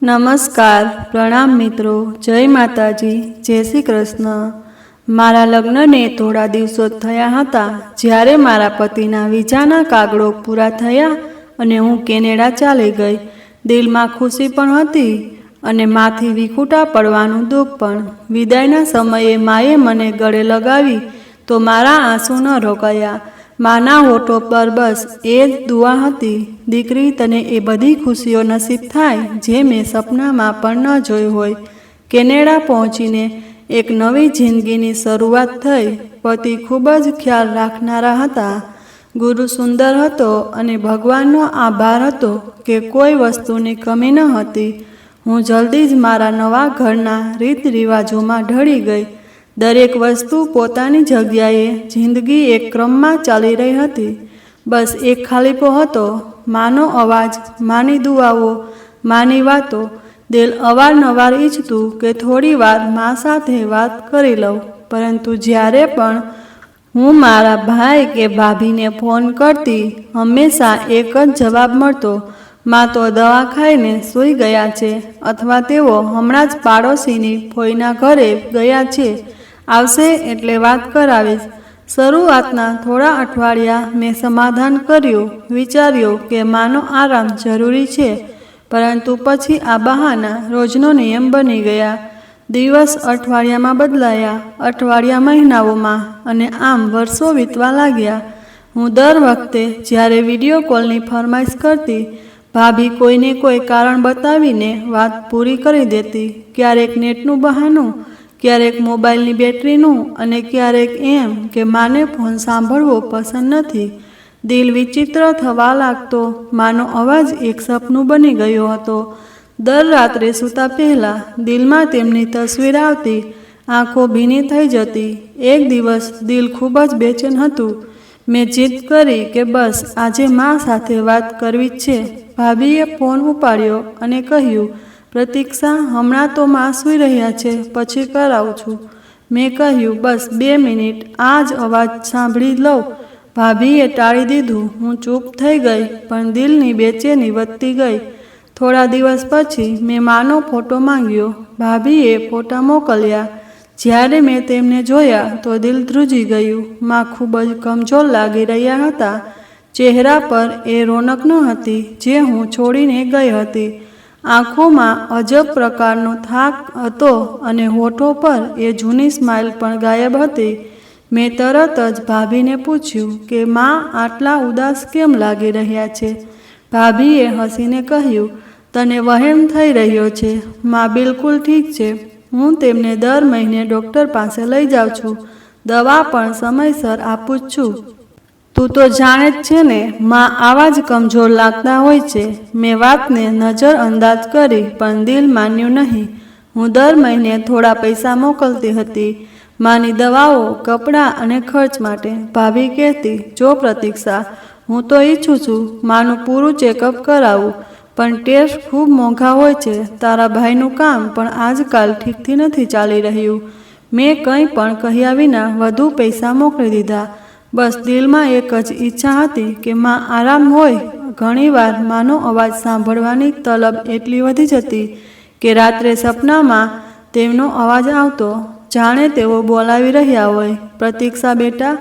નમસ્કાર, પ્રણામ મિત્રો, જય માતાજી, જય શ્રી કૃષ્ણ। મારા લગ્નને થોડા દિવસો થયા હતા જ્યારે મારા પતિના વિઝાના કાગળો પૂરા થયા અને હું કેનેડા ચાલી ગઈ। દિલમાં ખુશી પણ હતી અને માથી વિખૂટા પડવાનું દુઃખ પણ। વિદાયના સમયે માએ મને ગળે લગાવી તો મારા આંસુ ન રોકાયા। માના હોઠો પર બસ એ જ દુઆ હતી, દીકરી તને એ બધી ખુશીઓ નસીબ થાય જે મેં સપનામાં પણ ન જોઈ હોય। કેનેડા પહોંચીને એક નવી જિંદગીની શરૂઆત થઈ। પતિ ખૂબ જ ખ્યાલ રાખનારા હતા, ગુરુ સુંદર હતો અને ભગવાનનો આભાર હતો કે કોઈ વસ્તુની કમી ન હતી। હું જલ્દી જ મારા નવા ઘરના રીત રિવાજોમાં ઢળી ગઈ। દરેક વસ્તુ પોતાની જગ્યાએ, જિંદગી એક ક્રમમાં ચાલી રહી હતી। બસ એક ખાલીપો હતો, માનો અવાજ, માની દુઆઓ, માની વાતો। દિલ અવારનવાર ઈચ્છતું કે થોડી વાર મા સાથે વાત કરી લઉં, પરંતુ જ્યારે પણ હું મારા ભાઈ કે ભાભીને ફોન કરતી, હંમેશા એક જ જવાબ મળતો, મા તો દવા ખાઈને સૂઈ ગયા છે અથવા તેઓ હમણાં જ પાડોશીની ફોઈના ઘરે ગયા છે, આવશે એટલે વાત કરાવીશ। શરૂઆતના થોડા અઠવાડિયા મેં સમાધાન કર્યું, વિચાર્યું કે માનો આરામ જરૂરી છે, પરંતુ પછી આ બહાના રોજનો નિયમ બની ગયા। દિવસ અઠવાડિયામાં બદલાયા, અઠવાડિયા મહિનાઓમાં અને આમ વર્ષો વીતવા લાગ્યા। હું દર વખતે જ્યારે વિડીયો કોલની ફરમાઈશ કરતી, ભાભી કોઈને કોઈ કારણ બતાવીને વાત પૂરી કરી દેતી। ક્યારેક નેટનું બહાનું, ક્યારેક મોબાઈલની બેટરીનું અને ક્યારેક એમ કે માને ફોન સાંભળવો પસંદ નથી। દિલ વિચિત્ર થવા લાગતો, માનો અવાજ એક સપનું બની ગયો હતો। દર રાત્રે સૂતા પહેલાં દિલમાં તેમની તસવીર આવતી, આંખો ભીની થઈ જતી। એક દિવસ દિલ ખૂબ જ બેચેન હતું। મેં જીદ કરી કે બસ આજે મા સાથે વાત કરવી જ છે। ભાભીએ ફોન ઉપાડ્યો અને કહ્યું, પ્રતીક્ષા, હમણાં તો મા સૂઈ રહ્યા છે, પછી કરાવું છું। મેં કહ્યું, બસ 2 મિનિટ, આ જ અવાજ સાંભળી લઉં। ભાભીએ ટાળી દીધું। હું ચૂપ થઈ ગઈ, પણ દિલની બેચેની વધતી ગઈ। થોડા દિવસ પછી મેં માનો ફોટો માંગ્યો। ભાભીએ ફોટા મોકલ્યા। જ્યારે મેં તેમને જોયા તો દિલ ધ્રુજી ગયું। મા ખૂબ જ કમજોર લાગી રહ્યા હતા। ચહેરા પર એ રોનક ન હતી જે હું છોડીને ગઈ હતી। આંખોમાં અજબ પ્રકારનો થાક હતો અને હોઠો પર એ જૂની સ્માઇલ પણ ગાયબ હતી। મેં તરત જ ભાભીને પૂછ્યું કે મા આટલા ઉદાસ કેમ લાગી રહ્યા છે? ભાભીએ હસીને કહ્યું, તને વહેમ થઈ રહ્યો છે, મા બિલકુલ ઠીક છે। હું તેમને દર મહિને ડૉક્ટર પાસે લઈ જાઉં છું, દવા પણ સમયસર આપું જ છું। તું તો જાણે જ છે ને, મા આવા જ કમજોર લાગતા હોય છે। મેં વાતને નજર અંદાજ કરી, પણ દિલ માન્યું નહીં। હું દર મહિને થોડા પૈસા મોકલતી હતી, માની દવાઓ, કપડાં અને ખર્ચ માટે। ભાભી કહેતી, જો પ્રતીક્ષા, હું તો ઈચ્છું છું માનું પૂરું ચેકઅપ કરાવું, પણ ટેસ્ટ ખૂબ મોંઘા હોય છે। તારા ભાઈનું કામ પણ આજકાલ ઠીકથી નથી ચાલી રહ્યું। મેં કંઈ પણ કહ્યા વિના વધુ પૈસા મોકલી દીધા। બસ દિલમાં એક જ ઈચ્છા હતી કે મા આરામ હોય। ઘણીવાર માનો અવાજ સાંભળવાની તલબ એટલી વધી જતી કે રાત્રે સપનામાં તેમનો અવાજ આવતો, જાણે તેઓ બોલાવી રહ્યા હોય, પ્રતીક્ષા બેટા,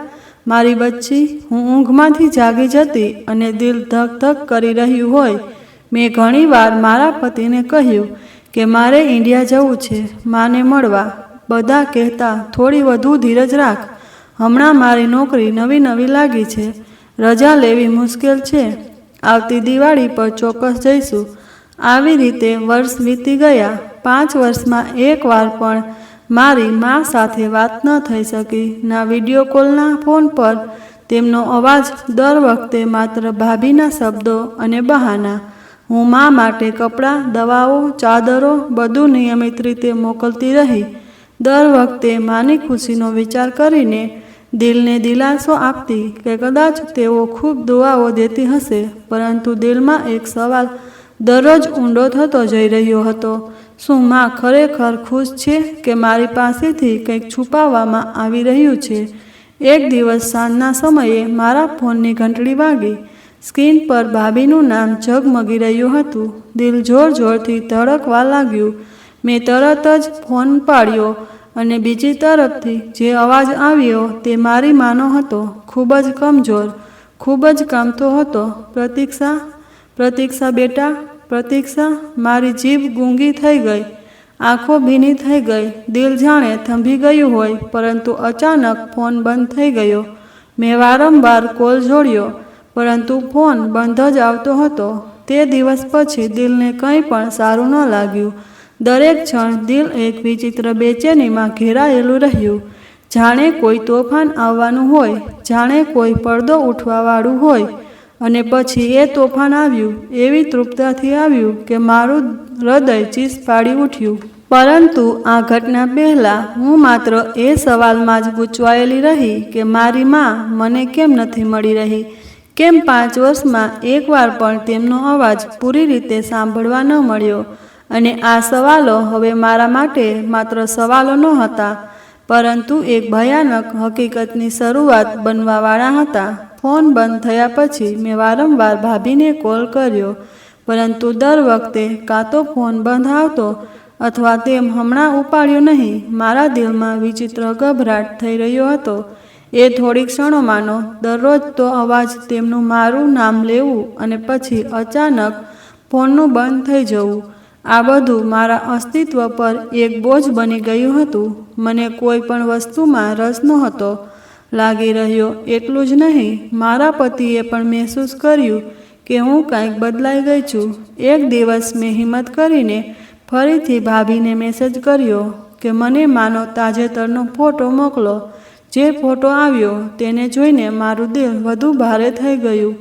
મારી બચ્ચી। હું ઊંઘમાંથી જાગી જતી અને દિલ ધક ધક કરી રહ્યું હોય। મેં ઘણીવાર મારા પતિને કહ્યું કે મારે ઇન્ડિયા જવું છે માને મળવા। બધા કહેતા, થોડી વધુ ધીરજ રાખ, હમણાં મારી નોકરી નવી નવી લાગી છે, રજા લેવી મુશ્કેલ છે, આવતી દિવાળી પર ચોક્કસ જઈશું। આવી રીતે વર્ષ વીતી ગયા। 5 વર્ષમાં એક વાર પણ મારી મા સાથે વાત ન થઈ શકી, ના વિડીયો કોલના ફોન પર તેમનો અવાજ, દર વખતે માત્ર ભાભીના શબ્દો અને બહાના। હું મા માટે કપડાં, દવાઓ, ચાદરો બધું નિયમિત રીતે મોકલતી રહી। દર વખતે માની ખુશીનો વિચાર કરીને દિલને દિલાસો આપતી કે કદાચ તેઓ ખૂબ દુઆઓ દેતી હશે, પરંતુ દિલમાં એક સવાલ દરરોજ ઊંડો થતો જઈ રહ્યો હતો, શું મા ખરેખર ખુશ છે કે મારી પાસેથી કંઈક છુપાવવામાં આવી રહ્યું છે? એક દિવસ સાંજના સમયે મારા ફોનની ઘંટડી વાગી। સ્ક્રીન પર ભાભીનું નામ ઝગમગી રહ્યું હતું. દિલ જોર જોરથી ધડકવા લાગ્યું. મેં તરત જ ફોન પાડ્યો અને બીજી તરફથી જે અવાજ આવ્યો તે મારી માનો હતો. ખૂબ જ કમજોર, ખૂબ જ કામતો હતો. પ્રતીક્ષા, પ્રતીક્ષા બેટા, પ્રતીક્ષા. મારી જીભ ગૂંગી થઈ ગઈ, આંખો ભીની થઈ ગઈ. દિલ જાણે થંભી ગયું હોય, પરંતુ અચાનક ફોન બંધ થઈ ગયો. મેં વારંવાર કોલ જોડ્યો, પરંતુ ફોન બંધ જ આવતો હતો. તે દિવસ પછી દિલને કંઈ પણ સારું ન લાગ્યું. દરેક ક્ષણ દિલ એક વિચિત્ર બેચેનીમાં ઘેરાયેલું રહ્યું. જાણે કોઈ તોફાન આવવાનું હોય, જાણે કોઈ પડદો ઉઠવાવાળું હોય. અને પછી એ તોફાન આવ્યું, એવી તૃપ્તતાથી આવ્યું કે મારું હૃદય ચીસ પાડી ઉઠ્યું. પરંતુ આ ઘટના પહેલાં હું માત્ર એ સવાલમાં જ ગૂંચવાયેલી રહી કે મારી માં મને કેમ નથી મળી રહી? કેમ 5 વર્ષમાં એકવાર પણ તેમનો અવાજ પૂરી રીતે સાંભળવા ન મળ્યો? અને આ સવાલો હવે મારા માટે માત્ર સવાલો નહોતા, પરંતુ એક ભયાનક હકીકતની શરૂઆત બનવાવાળા હતા. ફોન બંધ થયા પછી મેં વારંવાર ભાભીને કોલ કર્યો, પરંતુ દર વખતે કાં તો ફોન બંધ આવતો અથવા તેમ હમણાં ઉપાડ્યો નહીં. મારા દિલમાં વિચિત્ર ગભરાટ થઈ રહ્યો હતો. એ થોડી ક્ષણોમાંનો દરરોજ તો અવાજ, તેમનું મારું નામ લેવું અને પછી અચાનક ફોનનું બંધ થઈ જવું, આ બધું મારા અસ્તિત્વ પર એક બોજ બની ગયું હતું. મને કોઈ પણ વસ્તુમાં રસ નહોતો લાગી રહ્યો. એટલું જ નહીં, મારા પતિએ પણ મહેસૂસ કર્યું કે હું કંઈક બદલાઈ ગઈ છું. એક દિવસ મેં હિંમત કરીને ફરીથી ભાભીને મેસેજ કર્યો કે મને માનો તાજેતરનો ફોટો મોકલો. જે ફોટો આવ્યો તેને જોઈને મારું દિલ વધુ ભારે થઈ ગયું.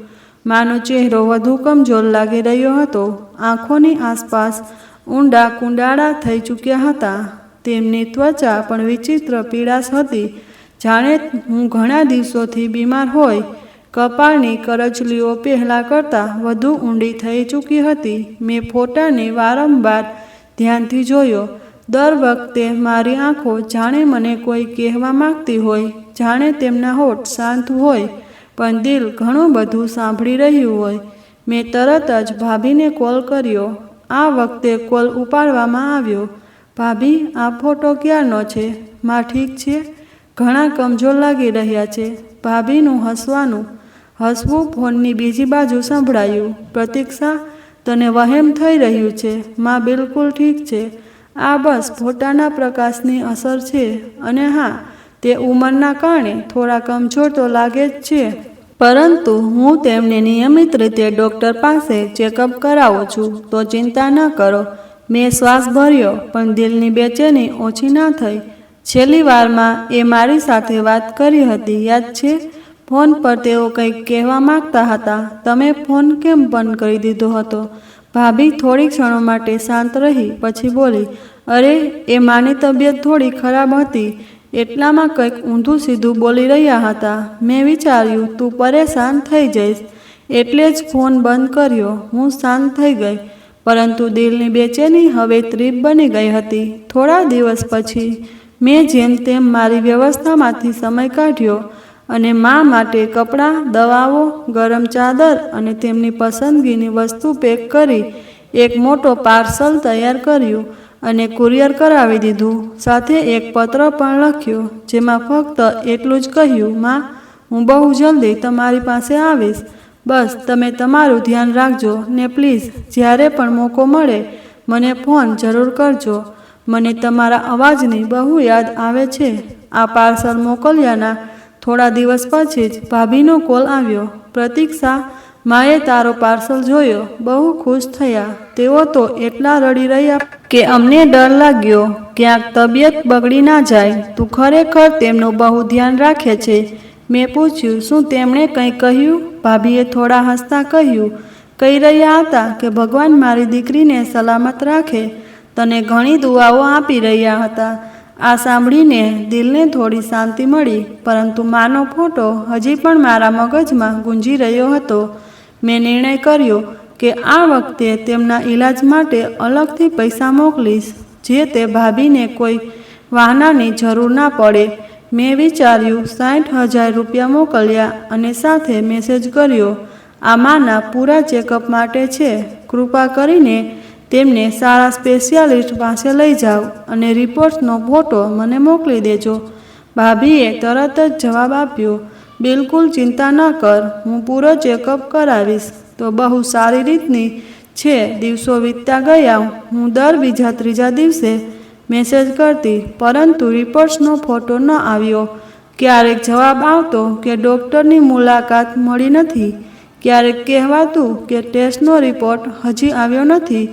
માનો ચહેરો વધુ કમજોર લાગી રહ્યો હતો. આંખોની આસપાસ ઊંડા કુંડાળા થઈ ચૂક્યા હતા. તેમની ત્વચા પણ વિચિત્ર પીળાશ હતી, જાણે હું ઘણા દિવસોથી બીમાર હોય. કપાળની કરચલીઓ પહેલાં કરતાં વધુ ઊંડી થઈ ચૂકી હતી. મેં ફોટાને વારંવાર ધ્યાનથી જોયો. દર વખતે મારી આંખો જાણે મને કોઈ કહેવા માંગતી હોય, જાણે તેમના હોઠ શાંત હોય, પણ દિલ ઘણું બધું સાંભળી રહ્યું હોય. મેં તરત જ ભાભીને કોલ કર્યો. આ વખતે કોલ ઉપાડવામાં આવ્યો. ભાભી, આ ફોટો ક્યારનો છે? માં ઠીક છે? ઘણા કમજોર લાગી રહ્યા છે. ભાભીનું હસવું ફોનની બીજી બાજુ સંભળાયું. પ્રતીક્ષા, તને વહેમ થઈ રહ્યું છે? માં બિલકુલ ઠીક છે. આ બસ ફોટાના પ્રકાશની અસર છે. અને હા, તે ઉંમરના કારણે થોડા કમજોર તો લાગે જ છે, પરંતુ હું તેમને નિયમિત રીતે ડૉક્ટર પાસે ચેકઅપ કરાવું છું, તો ચિંતા ન કરો. મેં શ્વાસ ભર્યો, પણ દિલની બેચેની ઓછી ના થઈ. છેલ્લી વારમાં એ મારી સાથે વાત કરી હતી, યાદ છે? ફોન પર તેઓ કંઈક કહેવા માંગતા હતા. તમે ફોન કેમ બંધ કરી દીધો હતો? ભાભી થોડી ક્ષણો માટે શાંત રહી, પછી બોલી, અરે, એ માની તબિયત થોડી ખરાબ હતી, એટલામાં કંઈક ઊંધું સીધું બોલી રહ્યા હતા. મેં વિચાર્યું તું પરેશાન થઈ જઈશ, એટલે જ ફોન બંધ કર્યો. હું શાંત થઈ ગઈ, પરંતુ દિલની બેચેની હવે તીવ્ર બની ગઈ હતી. થોડા દિવસ પછી મેં જેમ તેમ મારી વ્યવસ્થામાંથી સમય કાઢ્યો અને મા માટે કપડાં, દવાઓ, ગરમ ચાદર અને તેમની પસંદગીની વસ્તુ પેક કરી એક મોટો પાર્સલ તૈયાર કર્યું અને કુરિયર કરાવી દીધું. સાથે એક પત્ર પણ લખ્યો, જેમાં ફક્ત એટલું જ કહ્યું, માં, હું બહુ જલ્દી તમારી પાસે આવીશ. બસ તમે તમારું ધ્યાન રાખજો ને પ્લીઝ જ્યારે પણ મોકો મળે મને ફોન જરૂર કરજો. મને તમારા અવાજની બહુ યાદ આવે છે. આ પાર્સલ મોકલ્યાના થોડા દિવસ પછી જ ભાભીનો કોલ આવ્યો. પ્રતીક્ષા, માએ તારો પાર્સલ જોયો, બહુ ખુશ થયા. તેઓ તો એટલા રડી રહ્યા કે અમને ડર લાગ્યો ક્યાંક તબિયત બગડી ના જાય. તું ખરેખર તેમનું બહુ ધ્યાન રાખે છે. મેં પૂછ્યું, શું તેમણે કંઈ કહ્યું? ભાભીએ થોડા હસતા કહ્યું, કહી રહ્યા હતા કે ભગવાન મારી દીકરીને સલામત રાખે. તને ઘણી દુઆઓ આપી રહ્યા હતા. આ સાંભળીને દિલને થોડી શાંતિ મળી, પરંતુ માનો ફોટો હજી પણ મારા મગજમાં ગુંજી રહ્યો હતો. મેં નિર્ણય કર્યો કે આ વખતે તેમના ઈલાજ માટે અલગથી પૈસા મોકલીશ, જે તે ભાભીને કોઈ વાહનાની જરૂર ના પડે. મેં વિચાર્યું 60,000 રૂપિયા મોકલ્યા અને સાથે મેસેજ કર્યો, આ માના પૂરા ચેકઅપ માટે છે. કૃપા કરીને તેમને સારા સ્પેશિયાલિસ્ટ પાસે લઈ જાઓ અને રિપોર્ટ્સનો ફોટો મને મોકલી દેજો. ભાભીએ તરત જ જવાબ આપ્યો, બિલકુલ ચિંતા ન કર, હું પૂરો ચેકઅપ કરાવીશ. તો બહુ સારી રીતની છે. દિવસો વીતતા ગયા. હું દર બીજા ત્રીજા દિવસે મેસેજ કરતી, પરંતુ રિપોર્ટ્સનો ફોટો ન આવ્યો. ક્યારેક જવાબ આવતો કે ડૉક્ટરની મુલાકાત મળી નથી, ક્યારેક કહેવાતું કે ટેસ્ટનો રિપોર્ટ હજી આવ્યો નથી,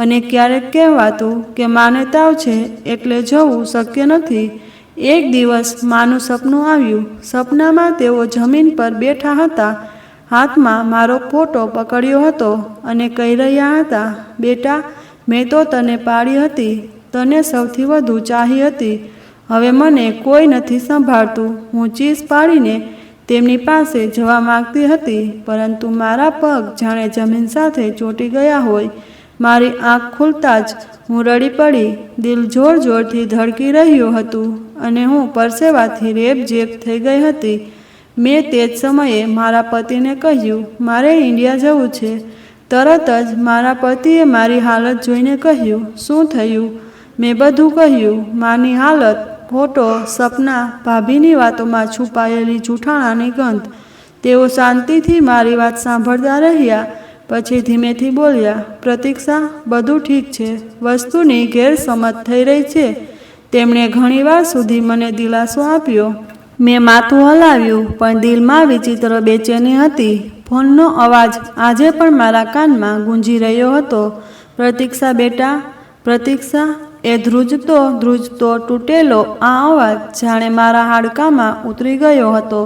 અને ક્યારેક કહેવાતું કે માને તાવ છે એટલે જવું શક્ય નથી. એક દિવસ માનું સપનું આવ્યું. સપનામાં તેઓ જમીન પર બેઠા હતા, હાથમાં મારો ફોટો પકડ્યો હતો અને કહી રહ્યા હતા, બેટા, મેં તો તને પાળી હતી, તને સૌથી વધુ ચાહી હતી. હવે મને કોઈ નથી સંભાળતું. હું ચીસ પાડીને તેમની પાસે જવા માંગતી હતી, પરંતુ મારા પગ જાણે જમીન સાથે ચોંટી ગયા હોય. મારી આંખ ખુલતા જ હું રડી પડી. દિલ જોર જોરથી ધડકી રહ્યું હતું અને હું પરસેવાથી રેબઝેબ થઈ ગઈ હતી. મેં તે જ સમયે મારા પતિને કહ્યું, મારે ઇન્ડિયા જવું છે. તરત જ મારા પતિએ મારી હાલત જોઈને કહ્યું, શું થયું? મેં બધું કહ્યું, માની હાલત, ફોટો, સપના, ભાભીની વાતોમાં છુપાયેલી જૂઠાણાની ગંધ. તેઓ શાંતિથી મારી વાત સાંભળતા રહ્યા. પછી ધીમેથી બોલ્યા, પ્રતીક્ષા, બધું ઠીક છે. વસ્તુની ગેરસમજ થઈ રહી છે. તેમણે ઘણીવાર સુધી મને દિલાસો આપ્યો. મેં માથું હલાવ્યું, પણ દિલમાં વિચિત્ર બેચેની હતી. ફોનનો અવાજ આજે પણ મારા કાનમાં ગુંજી રહ્યો હતો. પ્રતીક્ષા બેટા, પ્રતીક્ષા. એ ધ્રુજતો તૂટેલો આ અવાજ જાણે મારા હાડકામાં ઉતરી ગયો હતો.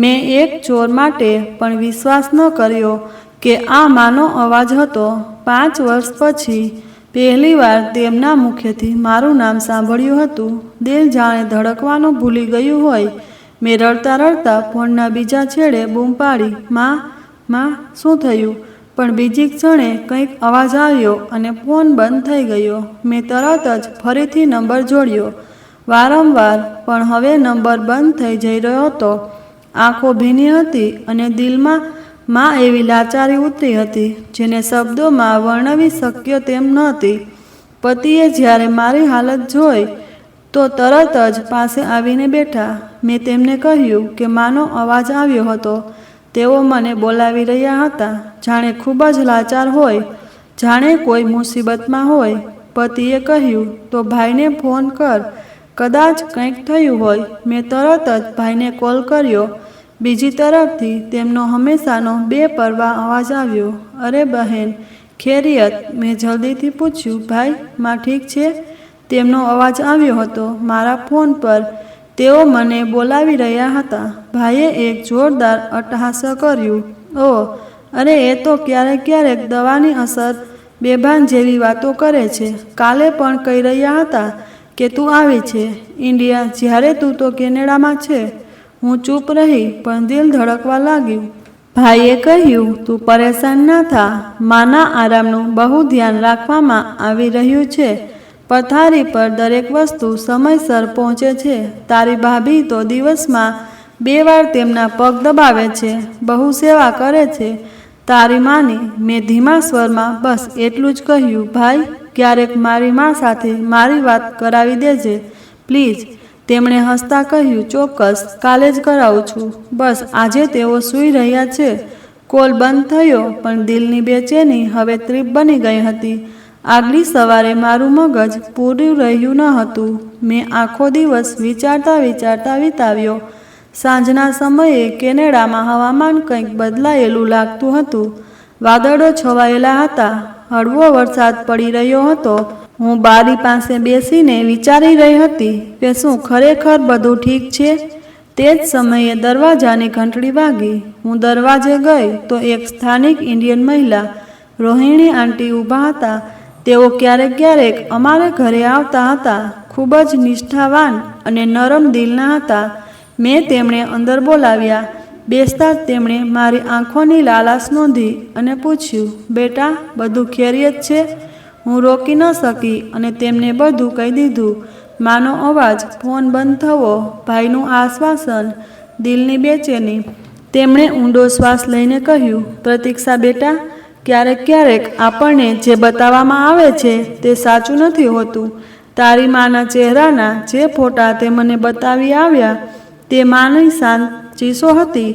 મેં એક ચોર માટે પણ વિશ્વાસ ન કર્યો કે આ માનો અવાજ હતો. 5 વર્ષ પછી પહેલીવાર તેમના મુખેથી મારું નામ સાંભળ્યું હતું. દિલ જાણે ધડકવાનું ભૂલી ગયું હોય. મેં રડતા રડતા ફોનના બીજા છેડે બૂમ પાડી, માં, શું થયું? પણ બીજી ક્ષણે કંઈક અવાજ આવ્યો અને ફોન બંધ થઈ ગયો. મેં તરત જ ફરીથી નંબર જોડ્યો, વારંવાર, પણ હવે નંબર બંધ થઈ જઈ રહ્યો હતો. આંખો ભીની હતી અને દિલમાં એવી લાચારી ઉતરી હતી જેને શબ્દોમાં વર્ણવી શક્ય તેમ નહોતી. પતિએ જ્યારે મારી હાલત જોઈ તો તરત જ પાસે આવીને બેઠા. મેં તેમને કહ્યું કે માનો અવાજ આવ્યો હતો. તેઓ મને બોલાવી રહ્યા હતા, જાણે ખૂબ જ લાચાર હોય, જાણે કોઈ મુસીબતમાં હોય. પતિએ કહ્યું, તો ભાઈને ફોન કર, કદાચ કંઈક થયું હોય. મેં તરત જ ભાઈને કોલ કર્યો. બીજી તરફથી તેમનો હંમેશાનો બેપરવાહ અવાજ આવ્યો, અરે બહેન, ખૈરિયત? મેં જલ્દીથી પૂછ્યું, ભાઈ, માં ઠીક છે? તેમનો અવાજ આવ્યો હતો મારા ફોન પર. તેઓ મને બોલાવી રહ્યા હતા. ભાઈએ એક જોરદાર અટ્ટહાસ્ય કર્યું, ઓહ, અરે એ તો ક્યારેક દવાની અસર, બેભાન જેવી વાતો કરે છે. કાલે પણ કહી રહ્યા હતા કે તું આવી છે ઇન્ડિયા, જ્યારે તું તો કેનેડામાં છે. હું ચૂપ રહી, પણ દિલ ધડકવા લાગ્યું. ભાઈએ કહ્યું, તું પરેશાન ના થા, માના આરામનું બહુ ધ્યાન રાખવામાં આવી રહ્યું છે. પથારી પર દરેક વસ્તુ સમયસર પહોંચે છે. તારી ભાભી તો દિવસમાં 2 વાર તેમના પગ દબાવે છે, બહુ સેવા કરે છે તારી માની. મેં ધીમા સ્વરમાં બસ એટલું જ કહ્યું, ભાઈ, ક્યારેક મારી મા સાથે મારી વાત કરાવી દેજે પ્લીઝ. તેમણે હસતા કહ્યું, ચોક્કસ, કાલે જ કરાવું છું. બસ આજે તેઓ સૂઈ રહ્યા છે. કોલ બંધ થયો, પણ દિલની બેચેની હવે તીવ્ર બની ગઈ હતી. આગલી સવારે મારું મગજ પૂરું રહ્યું ન હતું. મેં આખો દિવસ વિચારતા વિતાવ્યો. સાંજના સમયે કેનેડામાં હવામાન કંઈક બદલાયેલું લાગતું હતું. વાદળો છવાયેલા હતા, હળવો વરસાદ પડી રહ્યો હતો. હું બારી પાસે બેસીને વિચારી રહી હતી કે શું ખરેખર બધું ઠીક છે. તે જ સમયે દરવાજાની ઘંટડી વાગી. હું દરવાજે ગઈ તો એક સ્થાનિક ઇન્ડિયન મહિલા, રોહિણી આંટી, ઊભા હતા. તેઓ ક્યારેક અમારે ઘરે આવતા હતા. ખૂબ જ નિષ્ઠાવાન અને નરમ દિલના હતા. મેં તેમણે અંદર બોલાવ્યા. બેસતા જ તેમણે મારી આંખોની લાલાશ નોંધી અને પૂછ્યું, બેટા, બધું ખૈરિયત છે? હું રોકી ન શકી અને તેમને બધું કહી દીધું. માનો અવાજ, ફોન બંધ થવો, ભાઈનું આશ્વાસન, દિલની બેચેની. તેમણે ઊંડો શ્વાસ લઈને કહ્યું, પ્રતીક્ષા બેટા, ક્યારેક ક્યારેક આપણને જે બતાવવામાં આવે છે તે સાચું નથી હોતું. તારી માના ચહેરાના જે ફોટા તે મને બતાવી આવ્યા તે માની શાંત ચીસો હતી.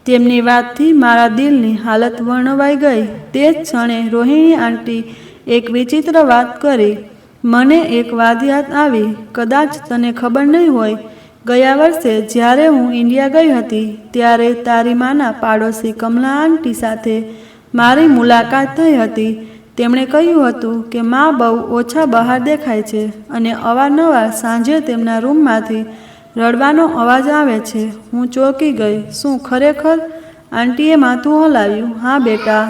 તેમની વાતથી મારા દિલની હાલત વર્ણવાઈ ગઈ. તે જ ક્ષણે રોહિણી આંટી એક વિચિત્ર વાત કરી. મને એક વાત યાદ આવી. કદાચ તને ખબર નહીં હોય, ગયા વર્ષે જ્યારે હું ઇન્ડિયા ગઈ હતી ત્યારે તારી માના પાડોશી કમલા આંટી સાથે મારી મુલાકાત થઈ હતી. તેમણે કહ્યું હતું કે મા બહુ ઓછા બહાર દેખાય છે અને અવારનવાર સાંજે તેમના રૂમમાંથી રડવાનો અવાજ આવે છે. હું ચોંકી ગઈ. શું ખરેખર? આંટીએ માથું હલાવ્યું. હા બેટા.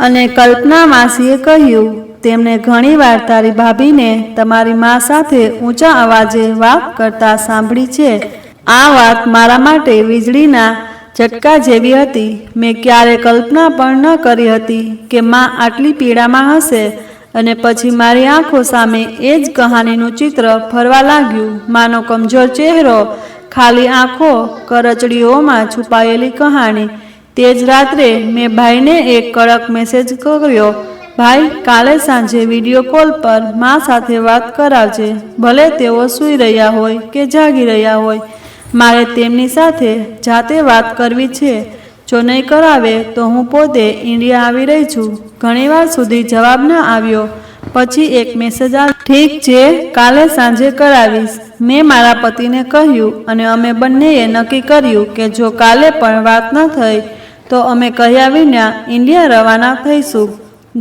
અને કલ્પના માસીએ કહ્યું, તેમણે ઘણીવાર તારી ભાભીને તમારી મા સાથે ઊંચા અવાજે વાત કરતા સાંભળી છે. આ વાત મારા માટે વીજળીના ઝટકા જેવી હતી. મેં ક્યારે કલ્પના પણ ન કરી હતી કે મા આટલી પીડામાં હશે. અને પછી મારી આંખો સામે એ જ કહાનીનું ચિત્ર ફરવા લાગ્યું. માનો કમજોર ચહેરો, ખાલી આંખો, કરચડીઓમાં છુપાયેલી કહાની. તે જ રાત્રે મેં ભાઈને એક કડક મેસેજ કર્યો, ભાઈ, કાલે સાંજે વિડીયો કોલ પર મા સાથે વાત કરાવજે. ભલે તેઓ સૂઈ રહ્યા હોય કે જાગી રહ્યા હોય, મારે તેમની સાથે જાતે વાત કરવી છે. જો નહીં કરાવે તો હું પોતે ઇન્ડિયા આવી રહી છું. ઘણીવાર સુધી જવાબ ન આવ્યો. પછી એક મેસેજ આવ્યો, ઠીક છે, કાલે સાંજે કરાવીશ. મેં મારા પતિને કહ્યું અને અમે બંનેએ નક્કી કર્યું કે જો કાલે પણ વાત ન થઈ તો અમે કહ્યા વિના ઇન્ડિયા રવાના થઈશું.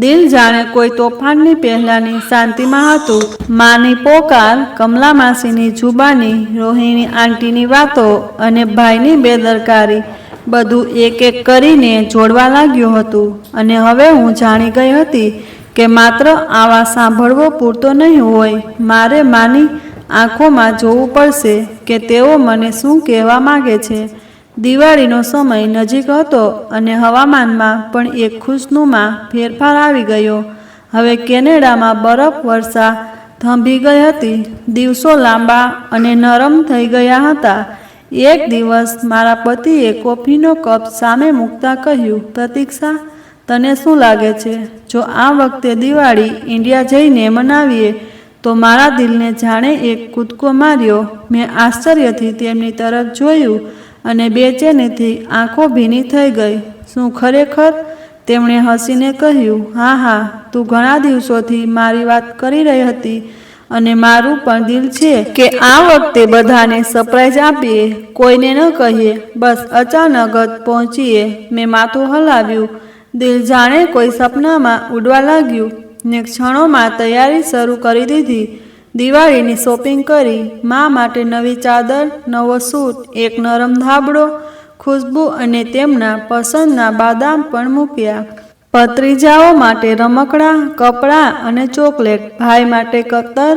દિલ જાણે કોઈ તોફાનની પહેલાંની શાંતિમાં હતું. માની પોકાર, કમલા માસીની જુબાની, રોહિણી આંટીની વાતો અને ભાઈની બેદરકારી, બધું એક એક કરીને જોડવા લાગ્યું હતું. અને હવે હું જાણી ગઈ હતી કે માત્ર આવા સાંભળવો પૂરતો નહીં હોય. મારે માની આંખોમાં જોવું પડશે કે તેઓ મને શું કહેવા માગે છે. દિવાળીનો સમય નજીક હતો અને હવામાનમાં પણ એક ખુશનુમા ફેરફાર આવી ગયો. હવે કેનેડામાં બરફ વર્ષા થંભી ગઈ હતી. દિવસો લાંબા અને નરમ થઈ ગયા હતા. એક દિવસ મારા પતિએ કોફીનો કપ સામે મૂકતા કહ્યું, પ્રતીક્ષા, તને શું લાગે છે, જો આ વખતે દિવાળી ઇન્ડિયા જઈને મનાવીએ તો? મારા દિલને જાણે એક કૂદકો માર્યો. મેં આશ્ચર્યથી તેમની તરફ જોયું અને બેચેનીથી આંખો ભીની થઈ ગઈ. શું ખરેખર? તેમણે હસીને કહ્યું, હા હા, તું ઘણા દિવસોથી મારી વાત કરી રહી હતી અને મારું પણ દિલ છે કે આ વખતે બધાને સરપ્રાઈઝ આપીએ, કોઈને ન કહીએ, બસ અચાનક જ પહોંચીએ. મેં માથું હલાવ્યું. દિલ જાણે કોઈ સપનામાં ઉડવા લાગ્યું ને ક્ષણોમાં તૈયારી શરૂ કરી દીધી. દિવાળીની શોપિંગ કરી, મા માટે નવી ચાદર, નવો સૂટ, એક નરમ ધાબળો, ખુશ્બુ અને તેમના પસંદના બદામ પણ મૂક્યા. ભત્રીજાઓ માટે રમકડાં, કપડાં અને ચોકલેટ, ભાઈ માટે કતર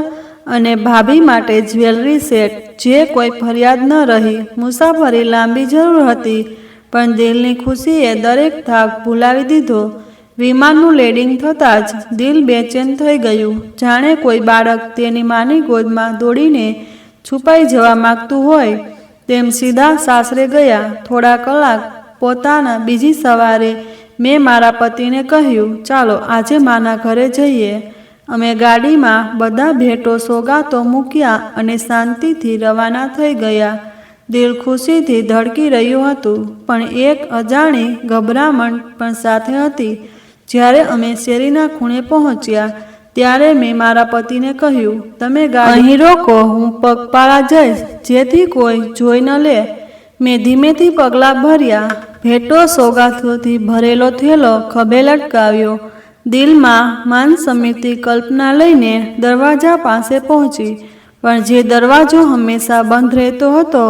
અને ભાભી માટે જ્વેલરી સેટ. જે કોઈ ફરિયાદ ન રહી. મુસાફરી લાંબી જરૂર હતી પણ દિલની ખુશીએ દરેક થાક ભૂલાવી દીધો. વિમાનનું લેન્ડિંગ થતાં જ દિલ બેચેન થઈ ગયું. જાણે કોઈ બાળક તેની માની ગોદમાં દોડીને છુપાઈ જવા માગતું હોય તેમ સીધા સાસરે ગયા. થોડા કલાક પોતાના બીજી સવારે મેં મારા પતિને કહ્યું, ચાલો આજે માના ઘરે જઈએ. અમે ગાડીમાં બધા ભેટો સોગાતો મૂક્યા અને શાંતિથી રવાના થઈ ગયા. દિલ ખુશીથી ધડકી રહ્યું હતું પણ એક અજાણી ગભરામણ પણ સાથે હતી. જ્યારે અમે શેરીના ખૂણે પહોંચ્યા ત્યારે મેં મારા પતિને કહ્યું, તમે ગાડી અહીં રોકો, હું પગપાળા જઈશ જેથી કોઈ જોઈ ન લે. મેં ધીમેથી પગલાં ભર્યા. ભેટો સોગાતોથી ભરેલો થેલો ખભે લટકાવ્યો. દિલમાં માન સમિતિ કલ્પના લઈને દરવાજા પાસે પહોંચી. પણ જે દરવાજો હંમેશા બંધ રહેતો હતો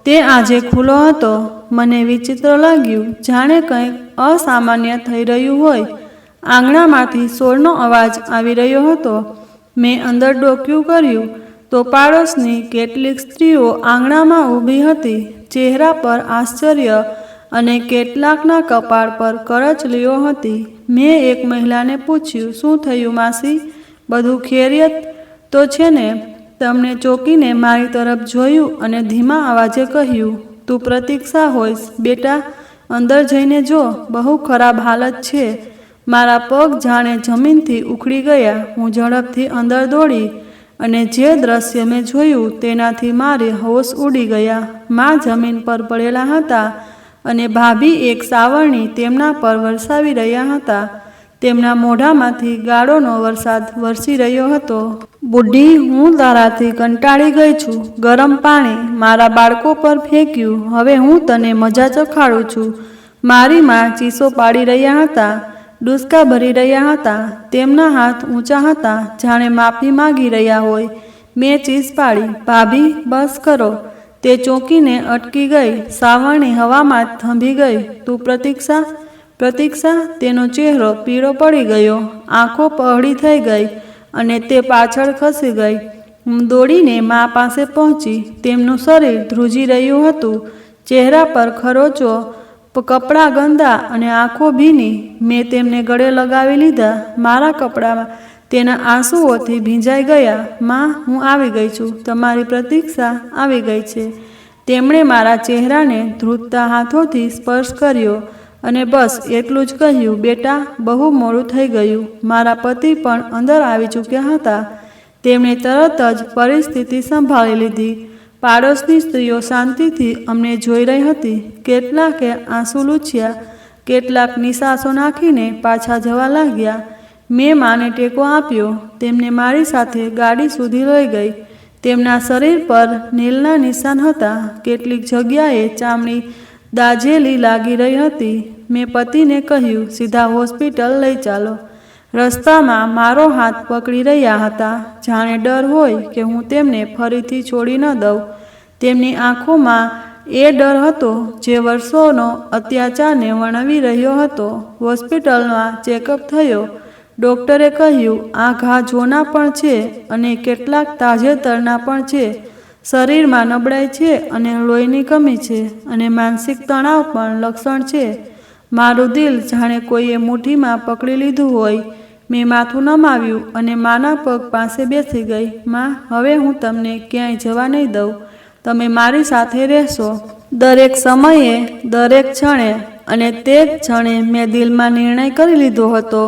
તે આજે ખુલ્લો હતો. મને વિચિત્ર લાગ્યું, જાણે કંઈક અસામાન્ય થઈ રહ્યું હોય. આંગણામાંથી સોરનો અવાજ આવી રહ્યો હતો. મેં અંદર ડોકિયું કર્યું તો પાડોશની કેટલીક સ્ત્રીઓ આંગણામાં ઊભી હતી. ચહેરા પર આશ્ચર્ય અને કેટલાકના કપાળ પર કરચલીઓ હતી. મેં એક મહિલાને પૂછ્યું, શું થયું માસી, બધું ખૈરિયત તો છે ને? તેમણે ચોંકીને મારી તરફ જોયું અને ધીમા અવાજે કહ્યું, તું પ્રતીક્ષા હોઈશ બેટા. અંદર જઈને જો, બહુ ખરાબ હાલત છે. મારા પગ જાણે જમીનથી ઉખડી ગયા. હું ઝડપથી અંદર દોડી અને જે દ્રશ્ય મેં જોયું તેનાથી મારે હોશ ઉડી ગયા. મા જમીન પર પડેલા હતા અને ભાભી એક સાવરણી તેમના પર વરસાવી રહ્યા હતા. તેમના મોઢામાંથી ગાળોનો વરસાદ વરસી રહ્યો હતો. બુઢી, હું તારાથી કંટાળી ગઈ છું. ગરમ પાણી મારા બાળકો પર ફેંક્યું. હવે હું તને મજા ચખાડું છું. મારી મા ચીસો પાડી રહ્યા હતા, ડૂસકા ભરી રહ્યા હતા. તેમના હાથ ઊંચા હતા, જાણે માફી માગી રહ્યા હોય. મેં ચીસ પાડી, ભાભી બસ કરો. તે ચોંકીને અટકી ગઈ. સાવરણી હવામાં જ થંભી ગઈ. તું પ્રતીક્ષા? પ્રતીક્ષા? તેનો ચહેરો પીળો પડી ગયો, આંખો પહોળી થઈ ગઈ અને તે પાછળ ખસી ગઈ. હું દોડીને મા પાસે પહોંચી. તેમનું શરીર ધ્રુજી રહ્યું હતું, ચહેરા પર ખરોચો, કપડાં ગંદા અને આંખો ભીની. મેં તેમને ગળે લગાવી લીધા. મારા કપડાં તેના આંસુઓથી ભીંજાઈ ગયા. માં, હું આવી ગઈ છું. તમારી પ્રતીક્ષા આવી ગઈ છે. તેમણે મારા ચહેરાને ધ્રુજતા હાથોથી સ્પર્શ કર્યો અને બસ એટલું જ કહ્યું, બેટા, બહુ મોડું થઈ ગયું. મારા પતિ પણ અંદર આવી ચૂક્યા હતા. તેમણે તરત જ પરિસ્થિતિ સંભાળી લીધી. પાડોશની સ્ત્રીઓ શાંતિથી અમને જોઈ રહી હતી. કેટલાકે આંસુ લૂછ્યા, કેટલાક નિસાસો નાખીને પાછા જવા લાગ્યા. મેં માને ટેકો આપ્યો. તેમને મારી સાથે ગાડી સુધી લઈ ગઈ. તેમના શરીર પર નીલના નિશાન હતા. કેટલીક જગ્યાએ ચામડી દાઝેલી લાગી રહી હતી. મેં પતિને કહ્યું, સીધા હોસ્પિટલ લઈ ચાલો. રસ્તામાં મારો હાથ પકડી રહ્યા હતા, જાણે ડર હોય કે હું તેમને ફરીથી છોડી ન દઉં. તેમની આંખોમાં એ ડર હતો જે વર્ષોનો અત્યાચારને વર્ણવી રહ્યો હતો. હોસ્પિટલમાં ચેકઅપ થયો. ડૉક્ટરે કહ્યું, આ ઘા જૂના પણ છે અને કેટલાક તાજેતરના પણ છે. શરીરમાં નબળાઈ છે અને લોહીની કમી છે અને માનસિક તણાવ પણ લક્ષણ છે. મારું દિલ જાણે કોઈએ મુઠ્ઠીમાં પકડી લીધું હોય. મેં માથું નમાવ્યું અને માના પગ પાસે બેસી ગઈ. માં, હવે હું તમને ક્યાંય જવા નહીં દઉં. તમે મારી સાથે રહેશો દરેક સમયે, દરેક ક્ષણે. અને તે જ ક્ષણે મેં દિલમાં નિર્ણય કરી લીધો હતો.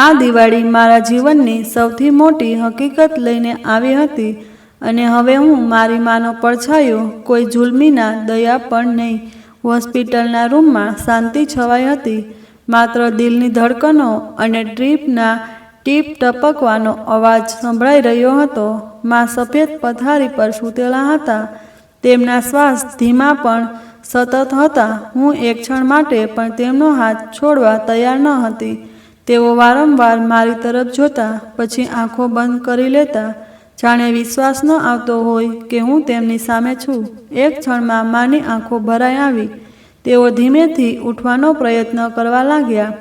આ દિવાળી મારા જીવનની સૌથી મોટી હકીકત લઈને આવી હતી અને હવે હું મારી માનો પડછાયો, કોઈ જુલ્મીના દયા પણ નહીં. હોસ્પિટલના રૂમમાં શાંતિ છવાઈ હતી. માત્ર દિલની ધડકનો અને ડ્રીપના ટીપ ટપકવાનો અવાજ સંભળાઈ રહ્યો હતો. મા સફેદ પથારી પર સૂતેલા હતા. તેમના શ્વાસ ધીમા પણ સતત હતા. હું એક ક્ષણ માટે પણ તેમનો હાથ છોડવા તૈયાર ન હતી. તેઓ વારંવાર મારી તરફ જોતા, પછી આંખો બંધ કરી લેતા, જાણે વિશ્વાસ ન આવતો હોય કે હું તેમની સામે છું. એક ક્ષણમાં માની આંખો ભરાઈ આવી. તેઓ ધીમેથી ઉઠવાનો પ્રયત્ન કરવા લાગ્યા.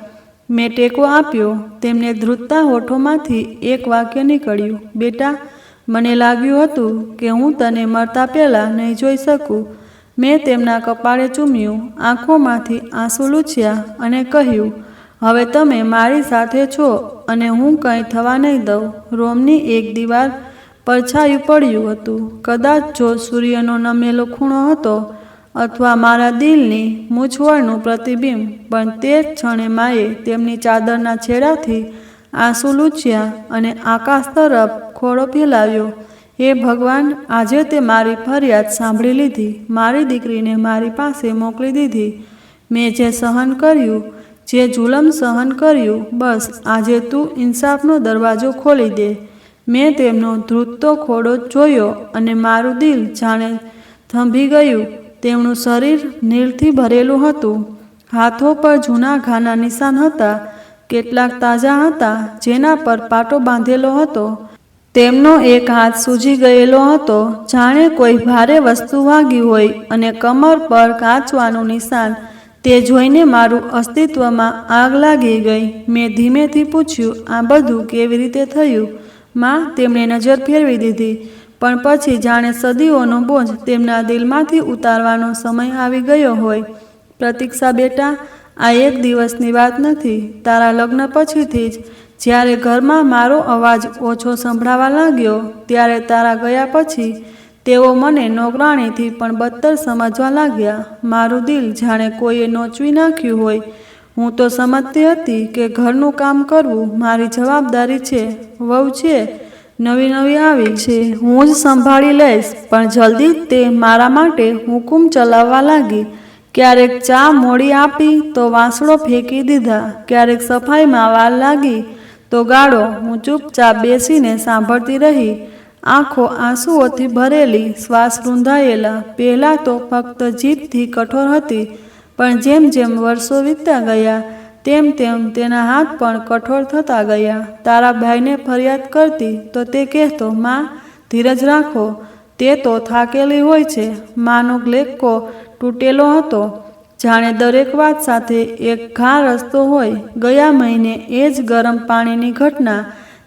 મેં ટેકો આપ્યો. તેમને ધ્રુજતા હોઠોમાંથી એક વાક્ય નીકળ્યું, બેટા, મને લાગ્યું હતું કે હું તને મરતા પહેલાં નહીં જોઈ શકું. મેં તેમના કપાળે ચૂમ્યું, આંખોમાંથી આંસુ લૂછ્યા અને કહ્યું, હવે તમે મારી સાથે છો અને હું કંઈ થવા નહીં દઉં. રોમની એક દીવાલ પરછાયું પડ્યું હતું. કદાચ જો સૂર્યનો નમેલો ખૂણો હતો અથવા મારા દિલની મૂંછવણનું પ્રતિબિંબ. પણ તે જ ક્ષણે માએ તેમની ચાદરના છેડાથી આંસુ લૂછ્યા અને આકાશ તરફ ખોળો ફેલાવ્યો. હે ભગવાન, આજે તે મારી ફરિયાદ સાંભળી લીધી. મારી દીકરીને મારી પાસે મોકલી દીધી. મેં જે સહન કર્યું, જે જુલમ સહન કર્યું, બસ આજે તું ઇન્સાફનો દરવાજો ખોલી દે. મેં તેમનો ધ્રુજતો ખોળો જોયો અને મારું દિલ જાણે થંભી ગયું. તેમનું શરીર નીલથી ભરેલું હતું. હાથો પર જૂના ઘાના નિશાન હતા. કેટલાક તાજા હતા, જેના પર પાટો બાંધેલો હતો. તેમનો એક હાથ સૂજી ગયેલો હતો, જાણે કોઈ ભારે વસ્તુ વાગી હોય, અને કમર પર કાચવાનું નિશાન. તે જોઈને મારું અસ્તિત્વમાં આગ લાગી ગઈ. મેં ધીમેથી પૂછ્યું, આ બધું કેવી રીતે થયું? માં, તેમણે નજર ફેરવી દીધી, પણ પછી જાણે સદીઓનો બોજ તેમના દિલમાંથી ઉતારવાનો સમય આવી ગયો હોય. પ્રતીક્ષા બેટા, આ એક દિવસની વાત નથી. તારા લગ્ન પછીથી જ જ્યારે ઘરમાં મારો અવાજ ઓછો સંભળાવા લાગ્યો, ત્યારે તારા ગયા પછી તેઓ મને નોકરાણીથી પણ બદતર સમજવા લાગ્યા. મારું દિલ જાણે કોઈએ નોચવી નાખ્યું હોય. હું તો સમજતી હતી કે ઘરનું કામ કરવું મારી જવાબદારી છે. વહુ છે, નવી નવી આવી છે, હું જ સંભાળી લઈશ. પણ જલ્દી જ તે મારા માટે હુકુમ ચલાવવા લાગી. ક્યારેક ચા મોડી આપી તો વાસણો ફેંકી દીધા, ક્યારેક સફાઈમાં વાર લાગી તો ગાળો. હું ચૂપચાપ બેસીને સાંભળતી રહી, આંખો આંસુઓથી ભરેલી, શ્વાસ રૂંધાયેલા. પહેલાં તો ફક્ત જીભથી કઠોર હતી, પણ જેમ જેમ વર્ષો વીતતા ગયા તેમ તેમ તેના હાથ પણ કઠોર થતા ગયા. તારા ભાઈને ફરિયાદ કરતી તો તે કહેતો, માં ધીરજ રાખો, તે તો થાકેલી હોય છે. માનો ગ્લેકો તૂટેલો હતો, જાણે દરેક વાત સાથે એક ઘા રસ્તો હોય. ગયા મહિને એ જ ગરમ પાણીની ઘટના.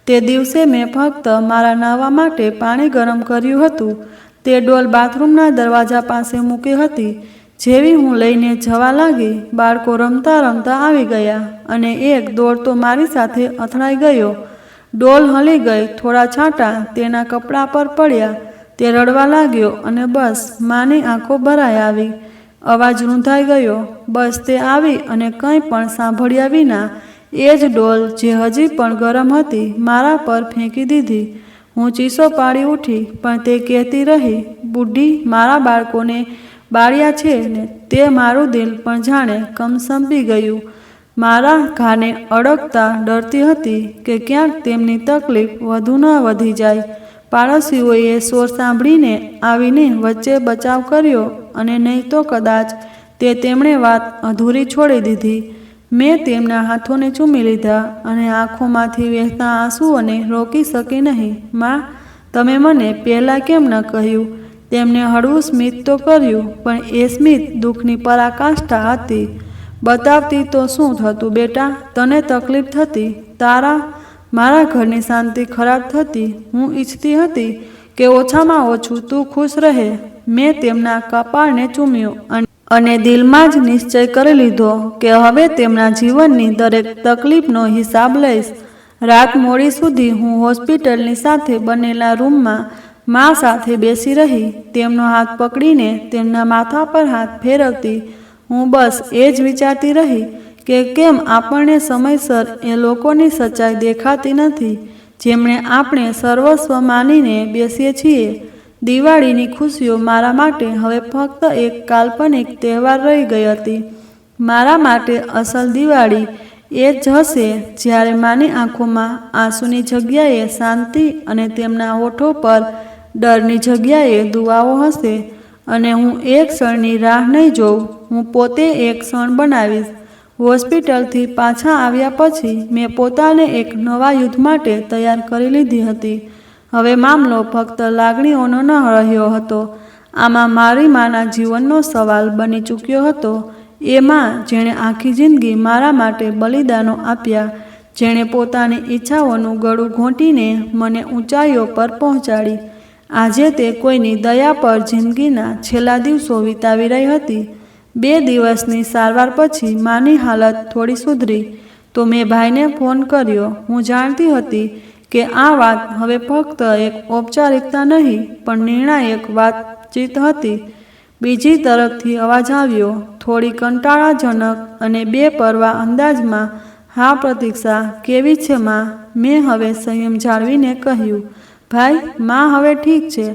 તે દિવસે મેં ફક્ત મારા નહાવા માટે પાણી ગરમ કર્યું હતું. તે ડોલ બાથરૂમના દરવાજા પાસે મૂકી હતી. જેવી હું લઈને જવા લાગી, બાળકો રમતા રમતા આવી ગયા અને એક દોડતો મારી સાથે અથડાઈ ગયો. ડોલ હલી ગઈ. થોડા છાંટા તેના કપડા પર પડ્યા. તે રડવા લાગ્યો અને બસ માની આંખો ભરાઈ આવી. અવાજ રૂંધાઈ ગયો. બસ તે આવી અને કંઈ પણ સાંભળ્યા વિના એ જ ડોલ, જે હજી પણ ગરમ હતી, મારા પર ફેંકી દીધી. હું ચીસો પાડી ઉઠી, પણ તે કહેતી રહી, બુઢી, મારા બાળકોને બાળ્યા છે ને. તે મારું દિલ પણ જાણે કમસંપી ગયું. મારા ઘાને અડકતા ડરતી હતી કે ક્યાંક તેમની તકલીફ વધુ ન વધી જાય. પાડોશીઓએ શોર સાંભળીને આવીને વચ્ચે બચાવ કર્યો અને નહીં તો કદાચ તેમણે વાત અધૂરી છોડી દીધી. મેં તેમના હાથોને ચૂમી લીધા અને આંખોમાંથી વહેતા આંસુઓને રોકી શકી નહીં. માં, તમે મને પહેલાં કેમ ન કહ્યું? તેમને હળવું સ્મિત તો કર્યું, પણ એ સ્મિત દુઃખની પરાકાષ્ઠા હતી. બતાવતી તો શું થતું બેટા? તને તકલીફ થતી, મારા ઘરની શાંતિ ખરાબ થતી. હું ઈચ્છતી હતી કે ઓછામાં ઓછું તું ખુશ રહે. મેં તેમના કપાળને ચૂમ્યું અને દિલમાં જ નિશ્ચય કરી લીધો કે હવે તેમના જીવનની દરેક તકલીફનો હિસાબ લઈશ. રાત મોડી સુધી હું હોસ્પિટલની સાથે બનેલા રૂમમાં મા સાથે બેસી રહી, તેમનો હાથ પકડીને તેમના માથા પર હાથ ફેરવતી. હું બસ એ જ વિચારતી રહી કે કેમ આપણને સમયસર એ લોકોની સચ્ચાઈ દેખાતી નથી, જેમણે આપણે સર્વસ્વ માનીને બેસીએ છીએ. દિવાળીની ખુશીઓ મારા માટે હવે ફક્ત એક કાલ્પનિક તહેવાર રહી ગઈ હતી. મારા માટે અસલ દિવાળી એ જ હશે જ્યારે માની આંખોમાં આંસુની જગ્યાએ શાંતિ અને તેમના હોઠો પર ડરની જગ્યાએ દુઆઓ હશે. અને હું એક ક્ષણની રાહ નહીં જોઉં, હું પોતે એક ક્ષણ બનાવીશ. હોસ્પિટલથી પાછા આવ્યા પછી મેં પોતાને એક નવા યુદ્ધ માટે તૈયાર કરી લીધી હતી. હવે મામલો ફક્ત લાગણીઓનો ન રહ્યો હતો. આમાં મારી માના જીવનનો સવાલ બની ચૂક્યો હતો. એ માં જેણે આખી જિંદગી મારા માટે બલિદાનો આપ્યા, જેણે પોતાની ઈચ્છાઓનું ગળું ઘોંટીને મને ઊંચાઈઓ પર પહોંચાડી. આજે તે કોઈની દયા પર જિંદગીના છેલ્લા દિવસો વિતાવી રહી હતી. 2 દિવસની સારવાર પછી માની હાલત થોડી સુધરી તો મેં ભાઈને ફોન કર્યો. હું જાણતી હતી કે આ વાત હવે ફક્ત એક ઔપચારિકતા નહીં, પણ નિર્ણાયક વાતચીત હતી. બીજી તરફથી અવાજ આવ્યો, થોડી કંટાળાજનક અને બેપરવા અંદાજમાં. હા પ્રતીક્ષા, કેવી છે માં? મેં હવે સંયમ જાળવીને કહ્યું. ભાઈ, માં હવે ઠીક છે,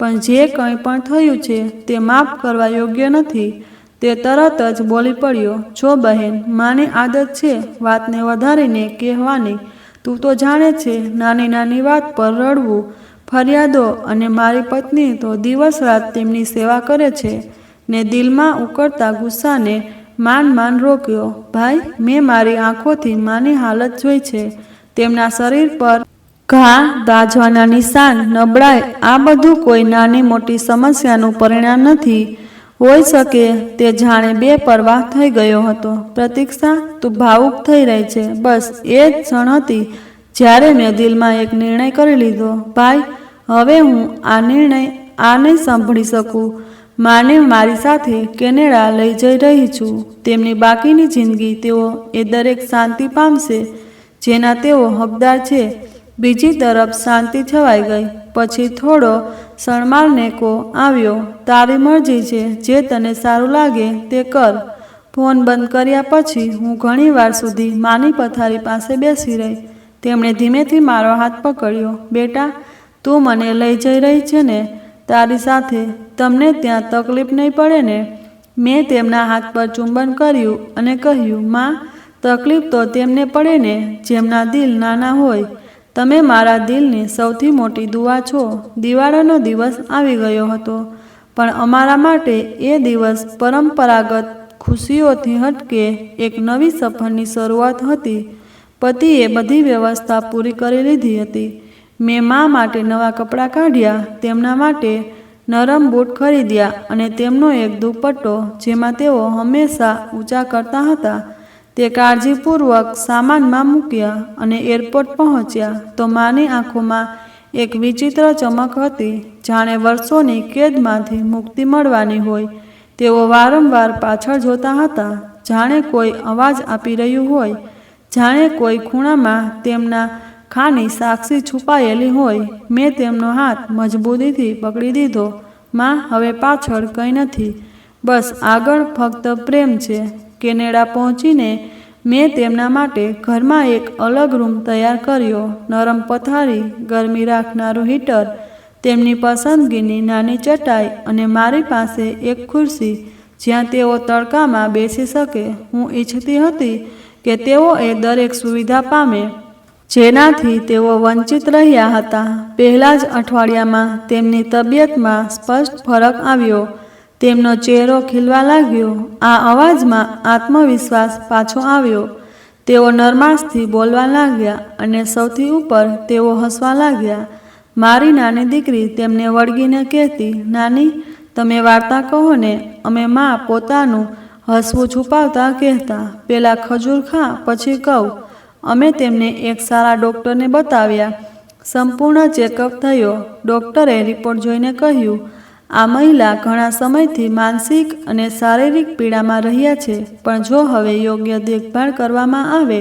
પણ જે કંઈ પણ થયું છે તે માફ કરવા યોગ્ય નથી. તે તરત જ બોલી પડ્યો, જો બહેન, માની આદત છે વાતને વધારીને કહેવાની. તું તો જાણે છે, નાની નાની વાત પર રડવું, ફરિયાદો. અને મારી પત્ની તો દિવસ રાત તેમની સેવા કરે છે. ને દિલમાં ઉકળતા ગુસ્સાને માંડ રોક્યો. ભાઈ, મેં મારી આંખોથી માની હાલત જોઈ છે. તેમના શરીર પર ઘા, દાઝવાના નિશાન, નબળાઈ. આ બધું કોઈ નાની મોટી સમસ્યાનું પરિણામ નથી હોઈ શકે. તે જાણે બેપરવાહ થઈ ગયો હતો. પ્રતીક્ષા, તું ભાવુક થઈ રહી છે. બસ એ જ ક્ષણ હતી જ્યારે મેં દિલમાં એક નિર્ણય કરી લીધો. ભાઈ, હવે હું આ નહીં સાંભળી શકું. માને મારી સાથે કેનેડા લઈ જઈ રહી છું. તેમની બાકીની જિંદગી તેઓ એ દરેક શાંતિ પામશે જેના તેઓ હકદાર છે. બીજી તરફ શાંતિ છવાઈ ગઈ, પછી થોડો શણમારનેકો આવ્યો. તારી મરજી છે, જે તને સારું લાગે તે કર. ફોન બંધ કર્યા પછી હું ઘણીવાર સુધી માની પથારી પાસે બેસી રહી. તેમણે ધીમેથી મારો હાથ પકડ્યો. બેટા, તું મને લઈ જઈ રહી છે ને તારી સાથે? તમને ત્યાં તકલીફ નહીં પડે ને? મેં તેમના હાથ પર ચુંબન કર્યું અને કહ્યું, માં, તકલીફ તો તેમને પડે ને જેમના દિલ નાના હોય. તમે મારા દિલની સૌથી મોટી દુઆ છો. દિવાળીનો દિવસ આવી ગયો હતો, પણ અમારા માટે એ દિવસ પરંપરાગત ખુશીઓથી હટકે એક નવી સફરની શરૂઆત હતી. પતિએ બધી વ્યવસ્થા પૂરી કરી લીધી હતી. મેં મા માટે નવા કપડાં કાઢ્યા, તેમના માટે નરમ બૂટ ખરીદ્યા અને તેમનો એક દુપટ્ટો જેમાં તેઓ હંમેશા ઊંચા કરતા હતા તે કાળજીપૂર્વક સામાનમાં મૂક્યા અને એરપોર્ટ પહોંચ્યા તો માની આંખોમાં એક વિચિત્ર ચમક હતી, જાણે વર્ષોની કેદમાંથી મુક્તિ મળવાની હોય. તેઓ વારંવાર પાછળ જોતા હતા, જાણે કોઈ અવાજ આપી રહ્યું હોય, જાણે કોઈ ખૂણામાં તેમના ખાની સાક્ષી છુપાયેલી હોય. મેં તેમનો હાથ મજબૂતીથી પકડી દીધો. માં, હવે પાછળ કંઈ નથી, બસ આગળ ફક્ત પ્રેમ છે. કેનેડા પહોંચીને મેં તેમના માટે ઘરમાં એક અલગ રૂમ તૈયાર કર્યો. નરમ પથારી, ગરમી રાખનારું હીટર, તેમની પસંદગીની નાની ચટાઈ અને મારી પાસે એક ખુરશી જ્યાં તેઓ તડકામાં બેસી શકે. હું ઈચ્છતી હતી કે તેઓ એ દરેક સુવિધા પામે જેનાથી તેઓ વંચિત રહ્યા હતા. પહેલા જ અઠવાડિયામાં તેમની તબિયતમાં સ્પષ્ટ ફરક આવ્યો. તેમનો ચહેરો ખીલવા લાગ્યો. આ અવાજમાં આત્મવિશ્વાસ પાછો આવ્યો. તેઓ નરમાશથી બોલવા લાગ્યા અને સૌથી ઉપર તેઓ હસવા લાગ્યા. મારી નાની દીકરી તેમને વળગીને કહેતી, નાની, તમે વાર્તા કહો ને. અમે માં પોતાનું હસવું છુપાવતા કહેતા, પેલા ખજૂર ખા, પછી કહું. અમે તેમને એક સારા ડૉક્ટરને બતાવ્યા. સંપૂર્ણ ચેકઅપ થયો. ડૉક્ટરે રિપોર્ટ જોઈને કહ્યું, આ મહિલા ઘણા સમયથી માનસિક અને શારીરિક પીડામાં રહ્યા છે, પણ જો હવે યોગ્ય દેખભાળ કરવામાં આવે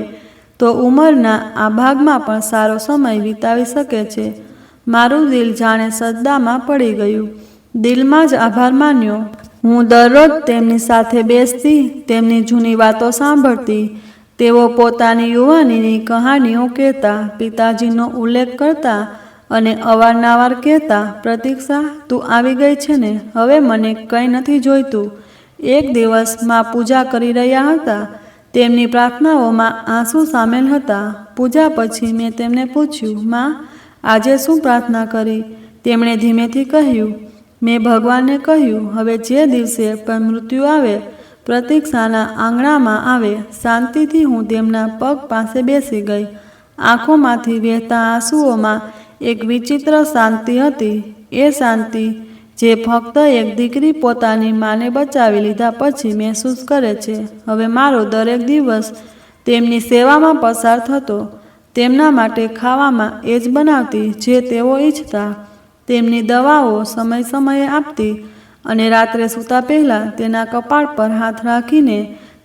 તો ઉંમરના આ ભાગમાં પણ સારો સમય વિતાવી શકે છે. મારું દિલ જાણે સજદામાં પડી ગયું. દિલમાં જ આભાર માન્યો. હું દરરોજ તેમની સાથે બેસતી, તેમની જૂની વાતો સાંભળતી. તેઓ પોતાની યુવાનીની કહાનીઓ કહેતા, પિતાજીનો ઉલ્લેખ કરતા અને અવારનવાર કહેતા, પ્રતીક્ષા, તું આવી ગઈ છે ને, હવે મને કંઈ નથી જોઈતું. એક દિવસ માં પૂજા કરી રહ્યા હતા. તેમની પ્રાર્થનાઓમાં આંસુ સામેલ હતા. પૂજા પછી મેં તેમને પૂછ્યું, માં, આજે શું પ્રાર્થના કરી? તેમણે ધીમેથી કહ્યું, મેં ભગવાનને કહ્યું, હવે જે દિવસે પણ મૃત્યુ આવે, પ્રતીક્ષાના આંગણામાં આવે. શાંતિથી હું તેમના પગ પાસે બેસી ગઈ. આંખોમાંથી વહેતા આંસુઓમાં એક વિચિત્ર શાંતિ હતી. એ શાંતિ જે ફક્ત એક દીકરી પોતાની માને બચાવી લીધા પછી મહેસૂસ કરે છે. હવે મારો દરેક દિવસ તેમની સેવામાં પસાર થતો. તેમના માટે ખાવામાં એ જ બનાવતી જે તેઓ ઈચ્છતા. તેમની દવાઓ સમય સમયે આપતી અને રાત્રે સૂતા પહેલાં તેના કપાળ પર હાથ રાખીને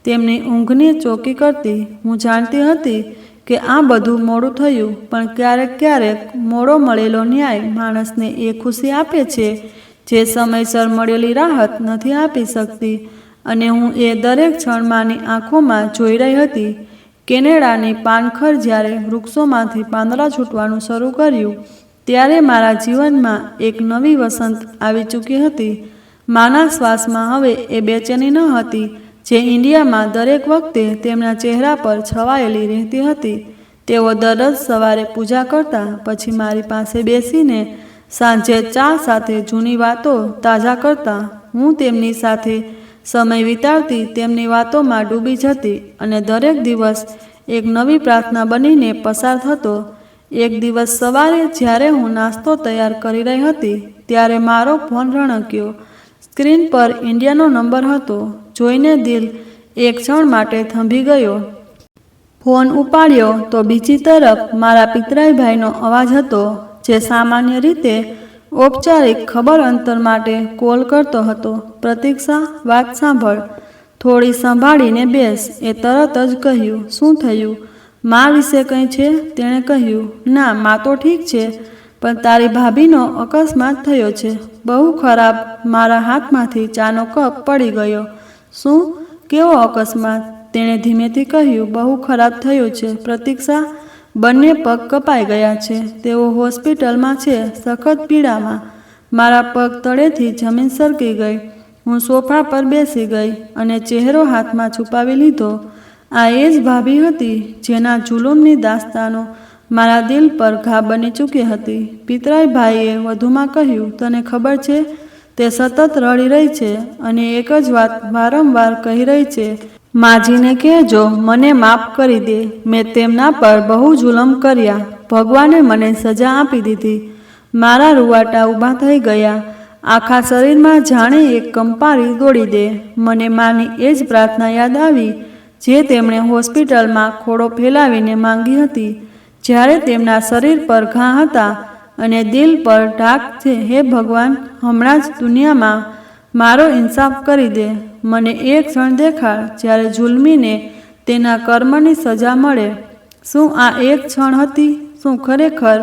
તેમની ઊંઘની ચોકી કરતી. હું જાણતી હતી કે આ બધું મોડું થયું, પણ ક્યારેક ક્યારેક મોડો મળેલો ન્યાય માણસને એ ખુશી આપે છે જે સમયસર મળેલી રાહત નથી આપી શકતી. અને હું એ દરેક ક્ષણમાંની આંખોમાં જોઈ રહી હતી. કેનેડાની પાનખર જ્યારે વૃક્ષોમાંથી પાંદડા છૂટવાનું શરૂ કર્યું, ત્યારે મારા જીવનમાં એક નવી વસંત આવી ચૂકી હતી. માના શ્વાસમાં હવે એ બેચેની ન હતી જે ઇન્ડિયામાં દરેક વખતે તેમના ચહેરા પર છવાયેલી રહેતી હતી. તેઓ દરરોજ સવારે પૂજા કરતા, પછી મારી પાસે બેસીને સાંજે ચા સાથે જૂની વાતો તાજા કરતા. હું તેમની સાથે સમય વિતાવતી, તેમની વાતોમાં ડૂબી જતી અને દરેક દિવસ એક નવી પ્રાર્થના બનીને પસાર થતો. એક દિવસ સવારે જ્યારે હું નાસ્તો તૈયાર કરી રહી હતી, ત્યારે મારો ફોન રણક્યો. સ્ક્રીન પર ઇન્ડિયાનો નંબર હતો. જોઈને દિલ એક ક્ષણ માટે થંભી ગયો. ફોન ઉપાડ્યો તો બીજી તરફ મારા પિતરાઈ ભાઈનો અવાજ હતો, જે સામાન્ય રીતે ઔપચારિક ખબર અંતર માટે કોલ કરતો હતો. પ્રતીક્ષા, વાત સાંભળ, થોડી સંભાળીને બેસ. એ તરત જ કહ્યું, શું થયું? મા વિશે કંઈ છે? તેણે કહ્યું, ના, મા તો ઠીક છે. પણ તારી ભાભીનો અકસ્માત થયો છે. બહુ ખરાબ. મારા હાથમાંથી ચાનો કપ પડી ગયો. શું? કેવો અકસ્માત? તેણે ધીમેથી કહ્યું. બહુ ખરાબ થયું છે પ્રતીક્ષા. બંને પગ કપાઈ ગયા છે. તેઓ હોસ્પિટલમાં છે, સખત પીડામાં. મારા પગ તળેથી જમીન સરકી ગઈ. હું સોફા પર બેસી ગઈ અને ચહેરો હાથમાં છુપાવી લીધો. આ એ જ ભાભી હતી જેના જુલુમની દાસ્તાનો મારા દિલ પર ઘા બની ચૂકી હતી. પિતરાઈ ભાઈએ વધુમાં કહ્યું, તને ખબર છે, તે સતત રડી રહી છે અને એક જ વાત વારંવાર કહી રહી છે, માજીને કહેજો મને માફ કરી દે. મેં તેમના પર બહુ જુલમ કર્યા. ભગવાને મને સજા આપી દીધી. મારા રૂવાટા ઊભા થઈ ગયા. આખા શરીરમાં જાણે એક કંપારી દોડી દે. મને માની એ જ પ્રાર્થના યાદ આવી જે તેમણે હોસ્પિટલમાં ખોળો ફેલાવીને માંગી હતી જ્યારે તેમના શરીર પર ઘા હતા અને દિલ પર ઢાક છે. હે ભગવાન, હમણાં જ દુનિયામાં મારો ઇન્સાફ કરી દે. મને એ ક્ષણ દેખાડ જ્યારે જુલ્મીને તેના કર્મની સજા મળે. શું આ એક ક્ષણ હતી? શું ખરેખર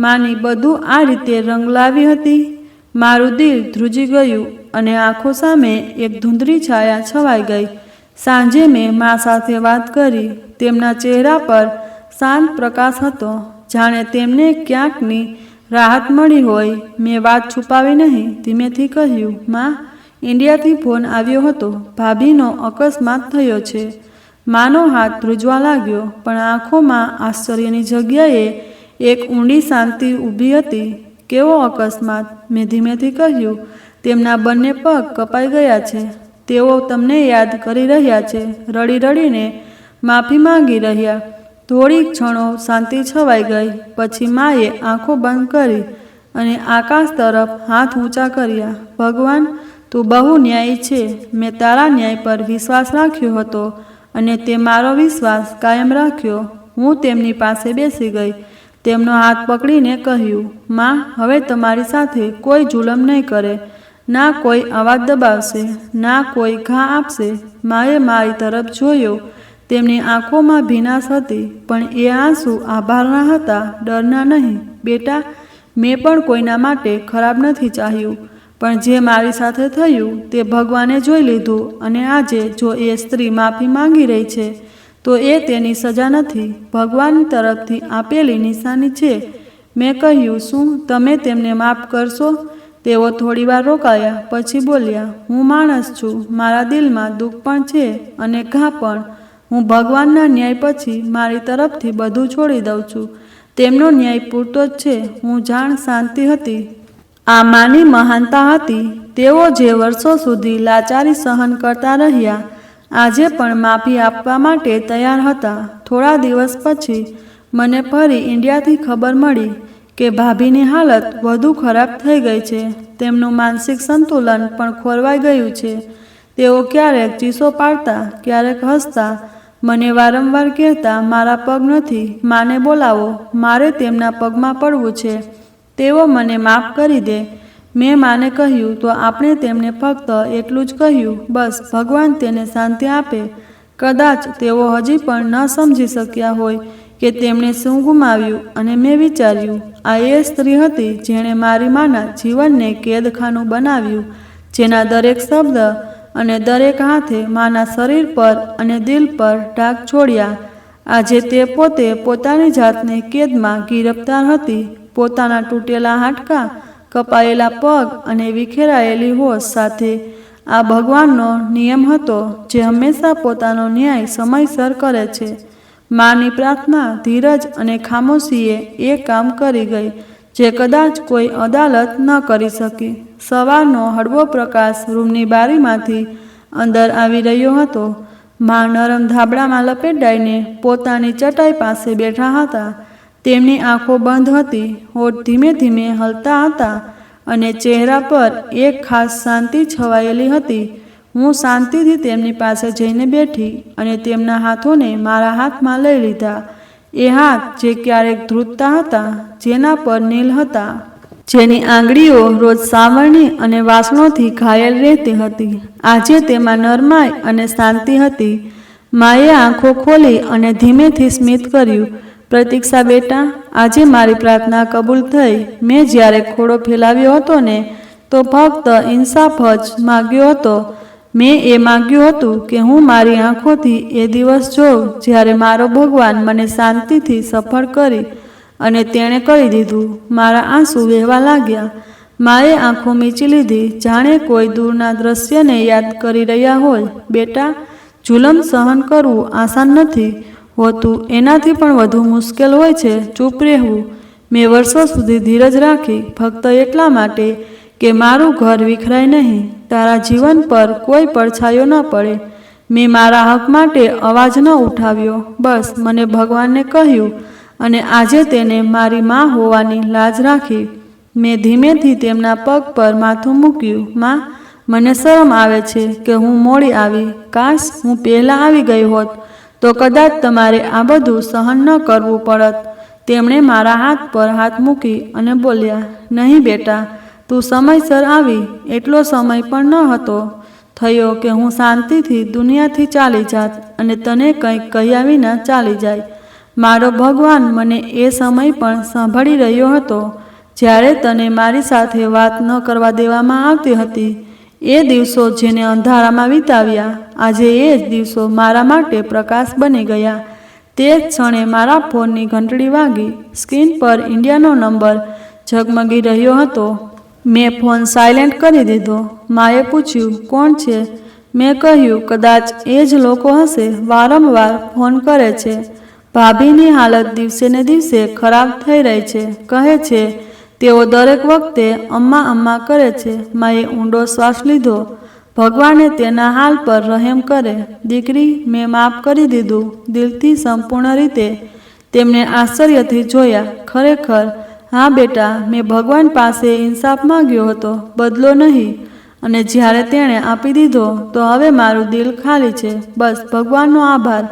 માની બધું આ રીતે રંગ લાવી હતી? મારું દિલ ધ્રુજી ગયું અને આંખો સામે એક ધૂંધળી છાયા છવાઈ ગઈ. સાંજે મેં મા સાથે વાત કરી. તેમના ચહેરા પર શાંત પ્રકાશ હતો, જાણે તેમને ક્યાંકની રાહત મળી હોય. મેં વાત છુપાવી નહીં, ધીમેથી કહ્યું, માં, ઇન્ડિયાથી ફોન આવ્યો હતો. ભાભીનો અકસ્માત થયો છે. માનો હાથ ધ્રુજવા લાગ્યો, પણ આંખોમાં આશ્ચર્યની જગ્યાએ એક ઊંડી શાંતિ ઊભી હતી. કેવો અકસ્માત? મેં ધીમેથી કહ્યું, તેમના બંને પગ કપાઈ ગયા છે. તેઓ તમને યાદ કરી રહ્યા છે, રડી રડીને માફી માંગી રહ્યા. થોડી ક્ષણો શાંતિ છવાઈ ગઈ. પછી માએ આંખો બંધ કરી અને આકાશ તરફ હાથ ઊંચા કર્યા. ભગવાન, તું બહુ ન્યાયી છે. મેં તારા ન્યાય પર વિશ્વાસ રાખ્યો હતો અને તે મારો વિશ્વાસ કાયમ રાખ્યો. હું તેમની પાસે બેસી ગઈ. તેમનો હાથ પકડીને કહ્યું, માં, હવે તમારી સાથે કોઈ જુલમ નહીં કરે. ના કોઈ અવાજ દબાવશે, ના કોઈ ઘા આપશે. માએ મારી તરફ જોયો. તેમની આંખોમાં ભીનાશ હતી, પણ એ આંસુ આભારના હતા, ડરના નહીં. બેટા, મેં પણ કોઈના માટે ખરાબ નથી ચાહ્યું, પણ જે મારી સાથે થયું તે ભગવાને જોઈ લીધું અને આજે જો એ સ્ત્રી માફી માંગી રહી છે તો એ તેની સજા નથી, ભગવાન તરફથી આપેલી નિશાની છે. મેં કહ્યું, શું તમે તેમને માફ કરશો? તેઓ થોડીવાર રોકાયા, પછી બોલ્યા, હું માણસ છું. મારા દિલમાં દુઃખ પણ છે અને ઘા પણ. હું ભગવાનના ન્યાય પછી મારી તરફથી બધું છોડી દઉં છું. તેમનો ન્યાય પૂરતો જ છે. હું જાણ શાંતિ હતી. આ માની મહાનતા હતી. તેઓ જે વર્ષો સુધી લાચારી સહન કરતા રહ્યા, આજે પણ માફી આપવા માટે તૈયાર હતા. થોડા દિવસ પછી મને ફરી ઇન્ડિયાથી ખબર મળી કે ભાભીની હાલત વધુ ખરાબ થઈ ગઈ છે. તેમનું માનસિક સંતુલન પણ ખોરવાઈ ગયું છે. તેઓ ક્યારેક ચીસો પાડતા, ક્યારેક હસતા. મને વારંવાર કહેતા, મારા પગ નથી, માને બોલાવો, મારે તેમના પગમાં પડવું છે. તેઓ મને માફ કરી દે. મેં માને કહ્યું, તો આપણે તેમને ફક્ત એટલું જ કહ્યું, બસ ભગવાન તેને શાંતિ આપે. કદાચ તેઓ હજી પણ ન સમજી શક્યા હોય કે તેમણે શું ગુમાવ્યું. અને મેં વિચાર્યું, આ એ સ્ત્રી હતી જેણે મારી માના જીવનને કેદખાનું બનાવ્યું, જેના દરેક શબ્દ અને દરેક હાથે માના શરીર પર અને દિલ પર ડાઘ છોડ્યા. આજે તે પોતે પોતાની જાતને કેદમાં ગિરફ્તાર હતી, પોતાના તૂટેલા હાડકાં, કપાયેલા પગ અને વિખેરાયેલી હોશ સાથે. આ ભગવાનનો નિયમ હતો જે હંમેશા પોતાનો ન્યાય સમયસર કરે છે. માની પ્રાર્થના, ધીરજ અને ખામોશીએ એ કામ કરી ગઈ જે કદાચ કોઈ અદાલત ન કરી શકી. સવારનો હળવો પ્રકાશ રૂમની બારીમાંથી અંદર આવી રહ્યો હતો. મા નરમ ધાબળામાં લપેટાઈને પોતાની ચટાઈ પાસે બેઠા હતા. તેમની આંખો બંધ હતી, હોઠ ધીમે ધીમે હલતા હતા અને ચહેરા પર એક ખાસ શાંતિ છવાયેલી હતી. હું શાંતિથી તેમની પાસે જઈને બેઠી અને તેમના હાથોને મારા હાથમાં લઈ લીધા. એ હાથ જે ક્યારેક ધ્રુજતા હતા, જેના પર નીલ હતા, જેની આંગળીઓ રોજ સાવરણી અને વાસણોથી ઘાયલ રહેતી હતી, આજે તેમાં નરમાઈ અને શાંતિ હતી. માએ આંખો ખોલી અને ધીમેથી સ્મિત કર્યું. પ્રતીક્ષા બેટા, આજે મારી પ્રાર્થના કબૂલ થઈ. મેં જ્યારે ખોળો ફેલાવ્યો હતો ને તો ફક્ત ઇન્સાફ જ માગ્યો હતો. મેં એ માગ્યું હતું કે હું મારી આંખોથી એ દિવસ જોઉં જ્યારે મારો ભગવાન મને શાંતિથી સફળ કરી, અને તેણે કરી દીધું. મારા આંસુ વહેવા લાગ્યા. માએ આંખો મીચી લીધી, જાણે કોઈ દૂરના દ્રશ્યને યાદ કરી રહ્યા હોય. બેટા, જુલમ સહન કરવું આસાન નથી હોતું, એનાથી પણ વધુ મુશ્કેલ હોય છે ચૂપ રહેવું. મેં વર્ષો સુધી ધીરજ રાખી ફક્ત એટલા માટે કે મારું ઘર વિખરાય નહીં, તારા જીવન પર કોઈ પડછાયો ન પડે. મેં મારા હક માટે અવાજ ન ઉઠાવ્યો, બસ મને ભગવાનને કહ્યું, અને આજે તેને મારી માં હોવાની લાજ રાખી. મેં ધીમેથી તેમના પગ પર માથું મૂક્યું. માં, મને શરમ આવે છે કે હું મોડી આવી. કાશ હું પહેલાં આવી ગઈ હોત તો કદાચ તમારે આ બધું સહન ન કરવું પડત. તેમણે મારા હાથ પર હાથ મૂકી અને બોલ્યા, નહીં બેટા, તું સમયસર આવી. એટલો સમય પણ ન હતો થયો કે હું શાંતિથી દુનિયાથી ચાલી જાત અને તને કંઈક કહ્યા વિના ચાલી જાય. મારો ભગવાન મને એ સમય પણ સાંભળી રહ્યો હતો જ્યારે તને મારી સાથે વાત ન કરવા દેવામાં આવતી હતી. એ દિવસો જેને અંધારામાં વિતાવ્યા, આજે એ જ દિવસો મારા માટે પ્રકાશ બની ગયા. તે જ ક્ષણે મારા ફોનની ઘંટડી વાગી. સ્ક્રીન પર ઇન્ડિયાનો નંબર ઝગમગી રહ્યો હતો. મેં ફોન સાયલેન્ટ કરી દીધો. માએ પૂછ્યું, કોણ છે? મેં કહ્યું, કદાચ એ જ લોકો હશે, વારંવાર ફોન કરે છે. ભાભીની હાલત દિવસે ને દિવસે ખરાબ થઈ રહી છે. કહે છે તેઓ દરેક વખતે અમ્મા અમ્મા કરે છે. માએ ઊંડો શ્વાસ લીધો. ભગવાને તેના હાલ પર રહેમ કરે. દીકરી, મેં માફ કરી દીધું દિલથી, સંપૂર્ણ રીતે. તેમને આશ્ચર્યથી જોયા. ખરેખર? હા બેટા, મેં ભગવાન પાસે ઇન્સાફ માંગ્યો હતો, બદલો નહીં. અને જ્યારે તેણે આપી દીધો તો હવે મારું દિલ ખાલી છે. બસ ભગવાનનો આભાર.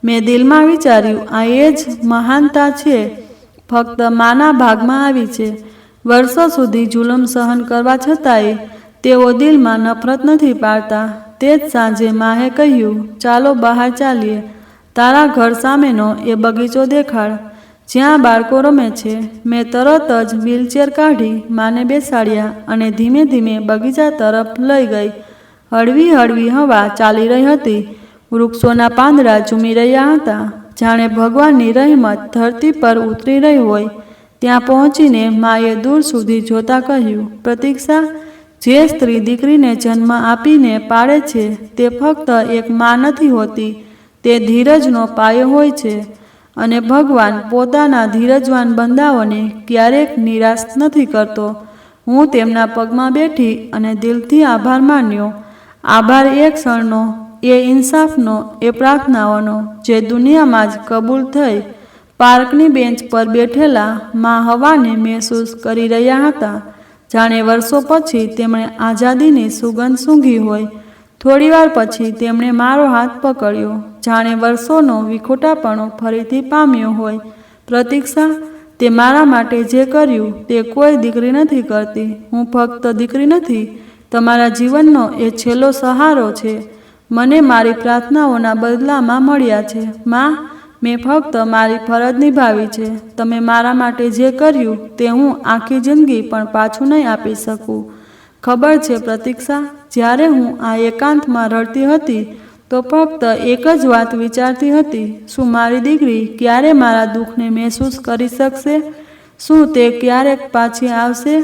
મેં દિલમાં વિચાર્યું, આ એ જ મહાનતા છે ફક્ત માના ભાગમાં આવી છે. વર્ષો સુધી જુલમ સહન કરવા છતાંય તેઓ દિલમાં નફરત નથી પાડતા. તે જ સાંજે માએ કહ્યું, ચાલો બહાર ચાલીએ. તારા ઘર સામેનો એ બગીચો દેખાડ જ્યાં બાળકો રમે છે. મેં તરત જ વ્હીલચેર કાઢી માને બેસાડ્યા અને ધીમે ધીમે બગીચા તરફ લઈ ગઈ. હળવી હળવી હવા ચાલી રહી હતી. વૃક્ષોના પાંદડા ઝૂમી રહ્યા હતા, જાણે ભગવાનની રહેમત ધરતી પર ઉતરી રહી હોય. ત્યાં પહોંચીને માએ દૂર સુધી જોતા કહ્યું, પ્રતીક્ષા, જે સ્ત્રી દીકરીને જન્મ આપીને પાળે છે તે ફક્ત એક માં નથી હોતી, તે ધીરજનો પાયો હોય છે. અને ભગવાન પોતાના ધીરજવાન બંદાઓને ક્યારેક નિરાશ નથી કરતો. હું તેમના પગમાં બેઠી અને દિલથી આભાર માન્યો. આભાર એ ક્ષણનો, એ ઇન્સાફનો, એ પ્રાર્થનાઓનો જે દુનિયામાં જ કબૂલ થઈ. પાર્કની બેન્ચ પર બેઠેલા મા હવાને મહેસૂસ કરી રહ્યા હતા, જાણે વર્ષો પછી તેમણે આઝાદીની સુગંધ સૂંઘી હોય. થોડીવાર પછી તેમણે મારો હાથ પકડ્યો, જાણે વર્ષોનો વિખોટાપણો ફરીથી પામ્યો હોય. પ્રતીક્ષા, તે મારા માટે જે કર્યું તે કોઈ દીકરી નથી કરતી. હું ફક્ત દીકરી નથી, તમારા જીવનનો એ છેલ્લો સહારો છે. મને મારી પ્રાર્થનાઓના બદલામાં મળ્યા છે. માં, મેં ફક્ત મારી ફરજ નિભાવી છે. તમે મારા માટે જે કર્યું તે હું આખી જિંદગી પણ પાછું નહીં આપી શકું. ખબર છે પ્રતીક્ષા, જ્યારે હું આ એકાંતમાં રડતી હતી તો ફક્ત એક જ વાત વિચારતી હતી, શું મારી દીકરી ક્યારે મારા દુઃખને મહેસૂસ કરી શકશે? શું તે ક્યારેક પાછી આવશે?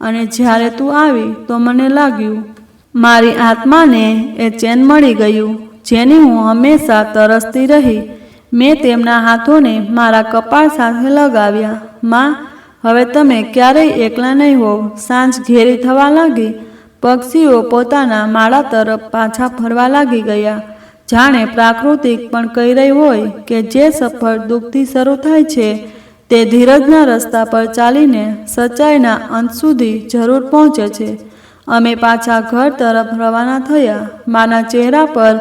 અને જ્યારે તું આવી તો મને લાગ્યું મારી આત્માને એ ચેન મળી ગયું જેની હું હંમેશા તરસતી રહી. મેં તેમના હાથોને મારા કપાળ સાથે લગાવ્યા. માં, હવે તમે ક્યારેય એકલા નહીં હોવ. સાંજ ઘેરી થવા લાગી. પક્ષીઓ પોતાના માળા તરફ પાછા ફરવા લાગી ગયા, જાણે પ્રાકૃતિક પણ કહી રહી હોય કે જે સફર દુઃખથી શરૂ થાય છે તે ધીરજના રસ્તા પર ચાલીને સચ્ચાઈના અંત સુધી જરૂર પહોંચે છે. અમે પાછા ઘર તરફ રવાના થયા. માના ચહેરા પર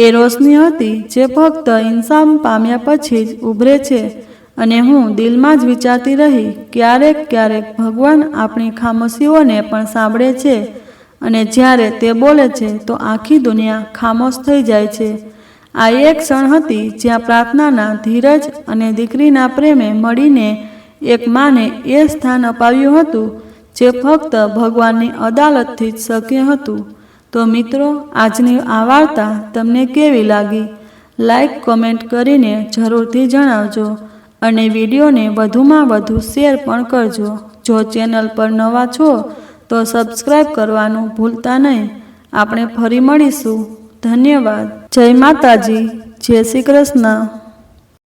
એ રોશની હતી જે ફક્ત ઇન્સાફ પામ્યા પછી જ ઉભરે છે. અને હું દિલમાં જ વિચારતી રહી, ક્યારેક ક્યારેક ભગવાન આપણી ખામોશીઓને પણ સાંભળે છે, અને જ્યારે તે બોલે છે તો આખી દુનિયા ખામોશ થઈ જાય છે. આ એક ક્ષણ હતી જ્યાં પ્રાર્થનાના ધીરજ અને દીકરીના પ્રેમે મળીને એક માને એ સ્થાન અપાવ્યું હતું જે ફક્ત ભગવાનની અદાલતથી જ શક્ય હતું. તો મિત્રો, આજની આ વાર્તા તમને કેવી લાગી? લાઈક કોમેન્ટ કરીને જરૂરથી જણાવજો અને વિડીયોને વધુમાં વધુ શેર પણ કરજો. જો ચેનલ પર નવા છો તો સબસ્ક્રાઈબ કરવાનું ભૂલતા નહીં. આપણે ફરી મળીશું. ધન્યવાદ. જય માતાજી. જય શ્રી કૃષ્ણ.